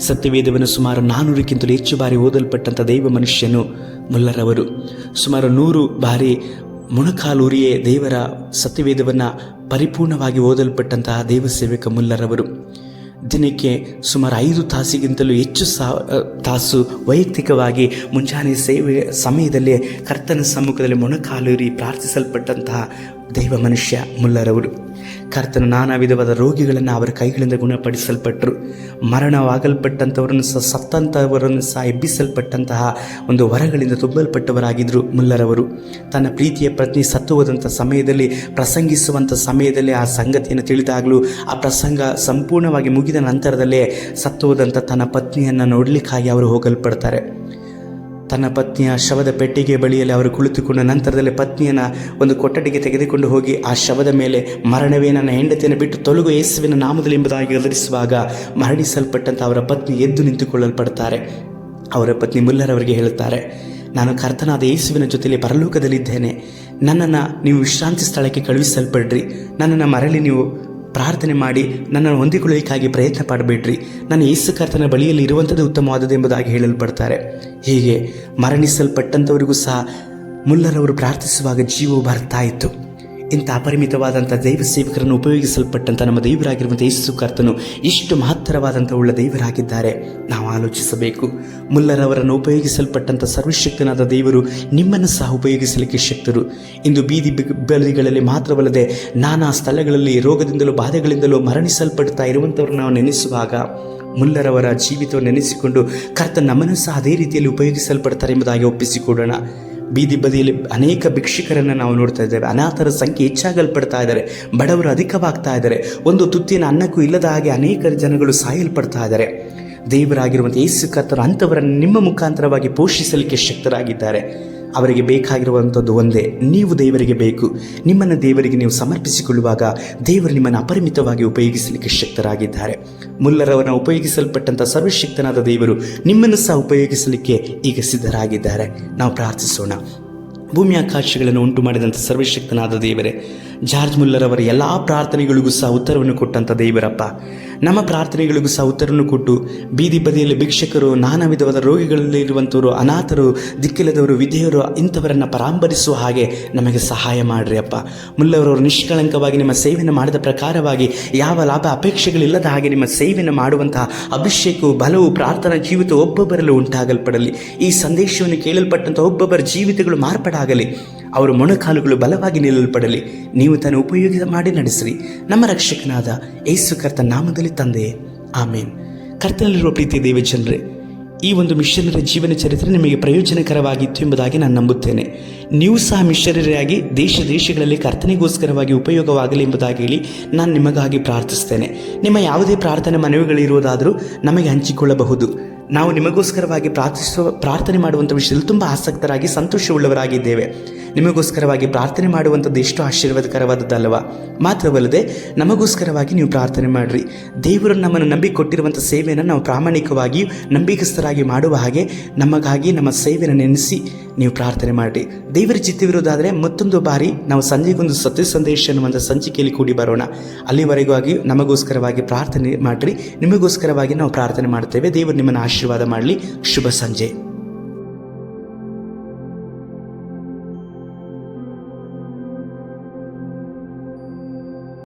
ಸತ್ಯವೇದವನ್ನು ಸುಮಾರು 400ಕ್ಕಿಂತಲೂ ಹೆಚ್ಚು ಬಾರಿ ಓದಲ್ಪಟ್ಟಂಥ ದೈವ ಮನುಷ್ಯನು ಮುಲ್ಲರ್ ಅವರು. ಸುಮಾರು 100 ಬಾರಿ ಮೊಣಕಾಲೂರಿಯೇ ದೇವರ ಸತ್ಯವೇದವನ್ನು ಪರಿಪೂರ್ಣವಾಗಿ ಓದಲ್ಪಟ್ಟಂತಹ ದೇವ ಸೇವಕ ಮುಲ್ಲರ್ ಅವರು. ದಿನಕ್ಕೆ ಸುಮಾರು 5 ತಾಸಿಗಿಂತಲೂ ಹೆಚ್ಚು ತಾಸು ವೈಯಕ್ತಿಕವಾಗಿ ಮುಂಜಾನೆ ಸೇವೆ ಸಮಯದಲ್ಲಿ ಕರ್ತನ ಸಮ್ಮುಖದಲ್ಲಿ ಮೊಣಕಾಲೂರಿ ಪ್ರಾರ್ಥಿಸಲ್ಪಟ್ಟಂತಹ ದೈವ ಮನುಷ್ಯ ಮುಲ್ಲರ್ ಅವರು. ಕರ್ತನ ನಾನಾ ವಿಧವಾದ ರೋಗಿಗಳನ್ನು ಅವರ ಕೈಗಳಿಂದ ಗುಣಪಡಿಸಲ್ಪಟ್ಟರು. ಮರಣವಾಗಲ್ಪಟ್ಟಂಥವರನ್ನು ಸತ್ತಂಥವರನ್ನು ಸಹ ಎಬ್ಬಿಸಲ್ಪಟ್ಟಂತಹ ಒಂದು ವರಗಳಿಂದ ತುಂಬಲ್ಪಟ್ಟವರಾಗಿದ್ದರು ಮುಲ್ಲರ್ ಅವರು. ತನ್ನ ಪ್ರೀತಿಯ ಪತ್ನಿ ಸತ್ತು ಹೋದಂಥ ಸಮಯದಲ್ಲಿ ಪ್ರಸಂಗಿಸುವಂಥ ಸಮಯದಲ್ಲಿ ಆ ಸಂಗತಿಯನ್ನು ತಿಳಿದಾಗಲೂ ಆ ಪ್ರಸಂಗ ಸಂಪೂರ್ಣವಾಗಿ ಮುಗಿದ ನಂತರದಲ್ಲೇ ಸತ್ತು ಹೋದಂಥ ತನ್ನ ಪತ್ನಿಯನ್ನು ನೋಡಲಿಕ್ಕಾಗಿ ಅವರು ಹೋಗಲ್ಪಡ್ತಾರೆ. ತನ್ನ ಪತ್ನಿಯ ಶವದ ಪೆಟ್ಟಿಗೆ ಬಳಿಯಲ್ಲಿ ಅವರು ಕುಳಿತುಕೊಂಡ ನಂತರದಲ್ಲಿ ಪತ್ನಿಯನ್ನು ಒಂದು ಕೊಠಡಿಗೆ ತೆಗೆದುಕೊಂಡು ಹೋಗಿ ಆ ಶವದ ಮೇಲೆ ಮರಣವೇ ನನ್ನ ಹೆಂಡತಿಯನ್ನು ಬಿಟ್ಟು ತೊಲಗು ಯೇಸುವಿನ ನಾಮದಲ್ಲಿ ಎಂಬುದಾಗಿ ಗದರಿಸುವಾಗ ಮರಣಿಸಲ್ಪಟ್ಟಂಥ ಅವರ ಪತ್ನಿ ಎದ್ದು ನಿಂತುಕೊಳ್ಳಲ್ಪಡ್ತಾರೆ. ಅವರ ಪತ್ನಿ ಮುಲ್ಲರ್ ಅವರಿಗೆ ಹೇಳುತ್ತಾರೆ, ನಾನು ಕರ್ತನಾದ ಯೇಸುವಿನ ಜೊತೆಯಲ್ಲಿ ಪರಲೋಕದಲ್ಲಿದ್ದೇನೆ, ನನ್ನನ್ನು ನೀವು ವಿಶ್ರಾಂತಿ ಸ್ಥಳಕ್ಕೆ ಕಳುಹಿಸಲ್ಪಡ್ರಿ, ನನ್ನನ್ನು ಮರಳಿ ನೀವು ಪ್ರಾರ್ಥನೆ ಮಾಡಿ ನನ್ನನ್ನು ಹೊಂದಿಕೊಳ್ಳಲಿಕ್ಕಾಗಿ ಪ್ರಯತ್ನ ಪಡಬೇಡ್ರಿ, ನಾನು ಯೇಸು ಕರ್ತನ ಬಳಿಯಲ್ಲಿ ಇರುವಂಥದ್ದು ಉತ್ತಮವಾದದ್ದು ಎಂಬುದಾಗಿ ಹೇಳಲ್ಪಡ್ತಾರೆ. ಹೀಗೆ ಮರಣಿಸಲ್ಪಟ್ಟಂಥವರಿಗೂ ಸಹ ಮುಲ್ಲರ್ ಅವರು ಪ್ರಾರ್ಥಿಸುವಾಗ ಜೀವವು ಬರ್ತಾ ಇತ್ತು. ಇಂಥ ಅಪರಿಮಿತವಾದಂಥ ದೈವ ಸೇವಕರನ್ನು ಉಪಯೋಗಿಸಲ್ಪಟ್ಟಂಥ ನಮ್ಮ ದೇವರಾಗಿರುವಂಥ ಯೇಸು ಕರ್ತನು ಎಷ್ಟು ಮಹತ್ತರವಾದಂಥ ಉಳ್ಳ ದೇವರಾಗಿದ್ದಾರೆ ನಾವು ಆಲೋಚಿಸಬೇಕು. ಮುಲ್ಲರ್ ಅವರನ್ನು ಉಪಯೋಗಿಸಲ್ಪಟ್ಟಂಥ ಸರ್ವಶಕ್ತನಾದ ದೇವರು ನಿಮ್ಮನ್ನು ಸಹ ಉಪಯೋಗಿಸಲಿಕ್ಕೆ ಶಕ್ತರು. ಇಂದು ಬೀದಿ ಬಲಿಗಳಲ್ಲಿ ಮಾತ್ರವಲ್ಲದೆ ನಾನಾ ಸ್ಥಳಗಳಲ್ಲಿ ರೋಗದಿಂದಲೂ ಬಾಧೆಗಳಿಂದಲೂ ಮರಣಿಸಲ್ಪಡ್ತಾ ಇರುವಂಥವ್ರನ್ನ ನಾವು ನೆನೆಸುವಾಗ ಮುಲ್ಲರ್ ಅವರ ಜೀವಿತವನ್ನು ನೆನೆಸಿಕೊಂಡು ಕರ್ತನ ನಮ್ಮನ್ನು ಸಹ ಅದೇ ರೀತಿಯಲ್ಲಿ ಉಪಯೋಗಿಸಲ್ಪಡ್ತಾರೆ ಎಂಬುದಾಗಿ ಒಪ್ಪಿಸಿಕೊಡೋಣ. ಬೀದಿ ಬದಿಯಲ್ಲಿ ಅನೇಕ ಭಿಕ್ಷುಕರನ್ನು ನಾವು ನೋಡ್ತಾ ಇದ್ದೇವೆ. ಅನಾಥರ ಸಂಖ್ಯೆ ಹೆಚ್ಚಾಗಲ್ಪಡ್ತಾ ಇದ್ದಾರೆ, ಬಡವರು ಅಧಿಕವಾಗ್ತಾ ಇದ್ದಾರೆ. ಒಂದು ತುತ್ತಿನ ಅನ್ನಕ್ಕೂ ಇಲ್ಲದ ಹಾಗೆ ಅನೇಕ ಜನಗಳು ಸಾಯಲ್ಪಡ್ತಾ ಇದ್ದಾರೆ. ದೇವರಾಗಿರುವಂಥ ಯೇಸು ಕರ್ತರು ಅಂಥವರನ್ನು ನಿಮ್ಮ ಮುಖಾಂತರವಾಗಿ ಪೋಷಿಸಲಿಕ್ಕೆ ಶಕ್ತರಾಗಿದ್ದಾರೆ. ಅವರಿಗೆ ಬೇಕಾಗಿರುವಂಥದ್ದು ಒಂದೇ, ನೀವು ದೇವರಿಗೆ ಬೇಕು. ನಿಮ್ಮನ್ನು ದೇವರಿಗೆ ನೀವು ಸಮರ್ಪಿಸಿಕೊಳ್ಳುವಾಗ ದೇವರು ನಿಮ್ಮನ್ನು ಅಪರಿಮಿತವಾಗಿ ಉಪಯೋಗಿಸಲಿಕ್ಕೆ ಶಕ್ತರಾಗಿದ್ದಾರೆ. ಮುಲ್ಲರ್ ಅವರನ್ನು ಉಪಯೋಗಿಸಲ್ಪಟ್ಟಂಥ ಸರ್ವಶಕ್ತನಾದ ದೇವರು ನಿಮ್ಮನ್ನು ಸಹ ಉಪಯೋಗಿಸಲಿಕ್ಕೆ ಈಗ ಸಿದ್ಧರಾಗಿದ್ದಾರೆ. ನಾವು ಪ್ರಾರ್ಥಿಸೋಣ. ಭೂಮಿ ಆಕಾಶಗಳನ್ನು ಉಂಟು ಮಾಡಿದಂಥ ಸರ್ವಶಕ್ತನಾದ ದೇವರೇ, ಜಾರ್ಜ್ ಮುಲ್ಲರ್ ಅವರ ಎಲ್ಲ ಪ್ರಾರ್ಥನೆಗಳಿಗೂ ಸಹ ಉತ್ತರವನ್ನು ಕೊಟ್ಟಂಥ ದೇವರಪ್ಪ, ನಮ್ಮ ಪ್ರಾರ್ಥನೆಗಳಿಗೂ ಸಹ ಉತ್ತರವನ್ನು ಕೊಟ್ಟು ಬೀದಿ ಬದಿಯಲ್ಲಿ ಭಿಕ್ಷಕರು, ನಾನಾ ವಿಧವಾದ ರೋಗಿಗಳಲ್ಲಿ ಇರುವಂಥವರು, ಅನಾಥರು, ದಿಕ್ಕಿಲ್ಲದವರು, ವಿಧೇಯರು ಇಂಥವರನ್ನು ಪರಾಂಬರಿಸುವ ಹಾಗೆ ನಮಗೆ ಸಹಾಯ ಮಾಡಿರಿ ಅಪ್ಪ. ಮುಲ್ಲರ್ ನಿಷ್ಕಳಂಕವಾಗಿ ನಿಮ್ಮ ಸೇವೆಯನ್ನು ಮಾಡಿದ ಪ್ರಕಾರವಾಗಿ ಯಾವ ಲಾಭ ಅಪೇಕ್ಷೆಗಳಿಲ್ಲದ ಹಾಗೆ ನಿಮ್ಮ ಸೇವೆಯನ್ನು ಮಾಡುವಂತಹ ಅಭಿಷೇಕವು, ಬಲವು, ಪ್ರಾರ್ಥನಾ ಜೀವಿತ ಒಬ್ಬೊಬ್ಬರಲ್ಲೂ ಉಂಟಾಗಲ್ಪಡಲಿ. ಈ ಸಂದೇಶವನ್ನು ಕೇಳಲ್ಪಟ್ಟಂಥ ಒಬ್ಬೊಬ್ಬರ ಜೀವಿತಗಳು ಮಾರ್ಪಾಡಾಗಲಿ. ಅವರ ಮೊಣಕಾಲುಗಳು ಬಲವಾಗಿ ನಿಲ್ಲಲ್ಪಡಲಿ. ನೀವು ತನ್ನ ಉಪಯೋಗ ಮಾಡಿ ನಡೆಸಿರಿ. ನಮ್ಮ ರಕ್ಷಕನಾದ ಯೇಸು ಕರ್ತನ ನಾಮದಲ್ಲಿ ತಂದೆಯೇ, ಆಮೇನ್. ಕರ್ತನಲ್ಲಿರುವ ಪ್ರೀತಿ ದೇವ ಜನರೇ, ಈ ಒಂದು ಮಿಷನರಿ ಜೀವನ ಚರಿತ್ರೆ ನಿಮಗೆ ಪ್ರಯೋಜನಕರವಾಗಿತ್ತು ಎಂಬುದಾಗಿ ನಾನು ನಂಬುತ್ತೇನೆ. ನೀವು ಸಹ ಮಿಷನರಿಯಾಗಿ ದೇಶಗಳಲ್ಲಿ ಕರ್ತನಿಗೋಸ್ಕರವಾಗಿ ಉಪಯೋಗವಾಗಲಿ ಎಂಬುದಾಗಿ ಹೇಳಿ ನಾನು ನಿಮಗಾಗಿ ಪ್ರಾರ್ಥಿಸ್ತೇನೆ. ನಿಮ್ಮ ಯಾವುದೇ ಪ್ರಾರ್ಥನೆ ಮನವಿಗಳಿರುವುದಾದರೂ ನಮಗೆ ಹಂಚಿಕೊಳ್ಳಬಹುದು. ನಾವು ನಿಮಗೋಸ್ಕರವಾಗಿ ಪ್ರಾರ್ಥನೆ ಮಾಡುವಂಥ ವಿಷಯದಲ್ಲಿ ತುಂಬ ಆಸಕ್ತರಾಗಿ ಸಂತೋಷವುಳ್ಳವರಾಗಿದ್ದೇವೆ. ನಿಮಗೋಸ್ಕರವಾಗಿ ಪ್ರಾರ್ಥನೆ ಮಾಡುವಂಥದ್ದು ಎಷ್ಟು ಆಶೀರ್ವಾದಕರವಾದದ್ದಲ್ಲವ? ಮಾತ್ರವಲ್ಲದೆ ನಮಗೋಸ್ಕರವಾಗಿ ನೀವು ಪ್ರಾರ್ಥನೆ ಮಾಡಿರಿ. ದೇವರು ನಮ್ಮನ್ನು ನಂಬಿಕೊಟ್ಟಿರುವಂಥ ಸೇವೆಯನ್ನು ನಾವು ಪ್ರಾಮಾಣಿಕವಾಗಿಯೂ ನಂಬಿಕಸ್ಥರಾಗಿ ಮಾಡುವ ಹಾಗೆ ನಮಗಾಗಿ ನಮ್ಮ ಸೇವೆಯನ್ನು ನೆನೆಸಿ ನೀವು ಪ್ರಾರ್ಥನೆ ಮಾಡಿರಿ. ದೇವರ ಚಿತ್ತವಿರೋದಾದರೆ ಮತ್ತೊಂದು ಬಾರಿ ನಾವು ಸಂಜೆಗೊಂದು ಸತ್ಯ ಸಂದೇಶ ಅನ್ನುವಂಥ ಸಂಚಿಕೆಯಲ್ಲಿ ಕೂಡಿ ಬರೋಣ. ಅಲ್ಲಿವರೆಗಾಗಿ ನಮಗೋಸ್ಕರವಾಗಿ ಪ್ರಾರ್ಥನೆ ಮಾಡಿರಿ. ನಿಮಗೋಸ್ಕರವಾಗಿ ನಾವು ಪ್ರಾರ್ಥನೆ ಮಾಡ್ತೇವೆ. ದೇವರು ನಿಮ್ಮನ್ನು ಆಶೀರ್ವಾದ ಮಾಡಲಿ. ಶುಭ ಸಂಜೆ.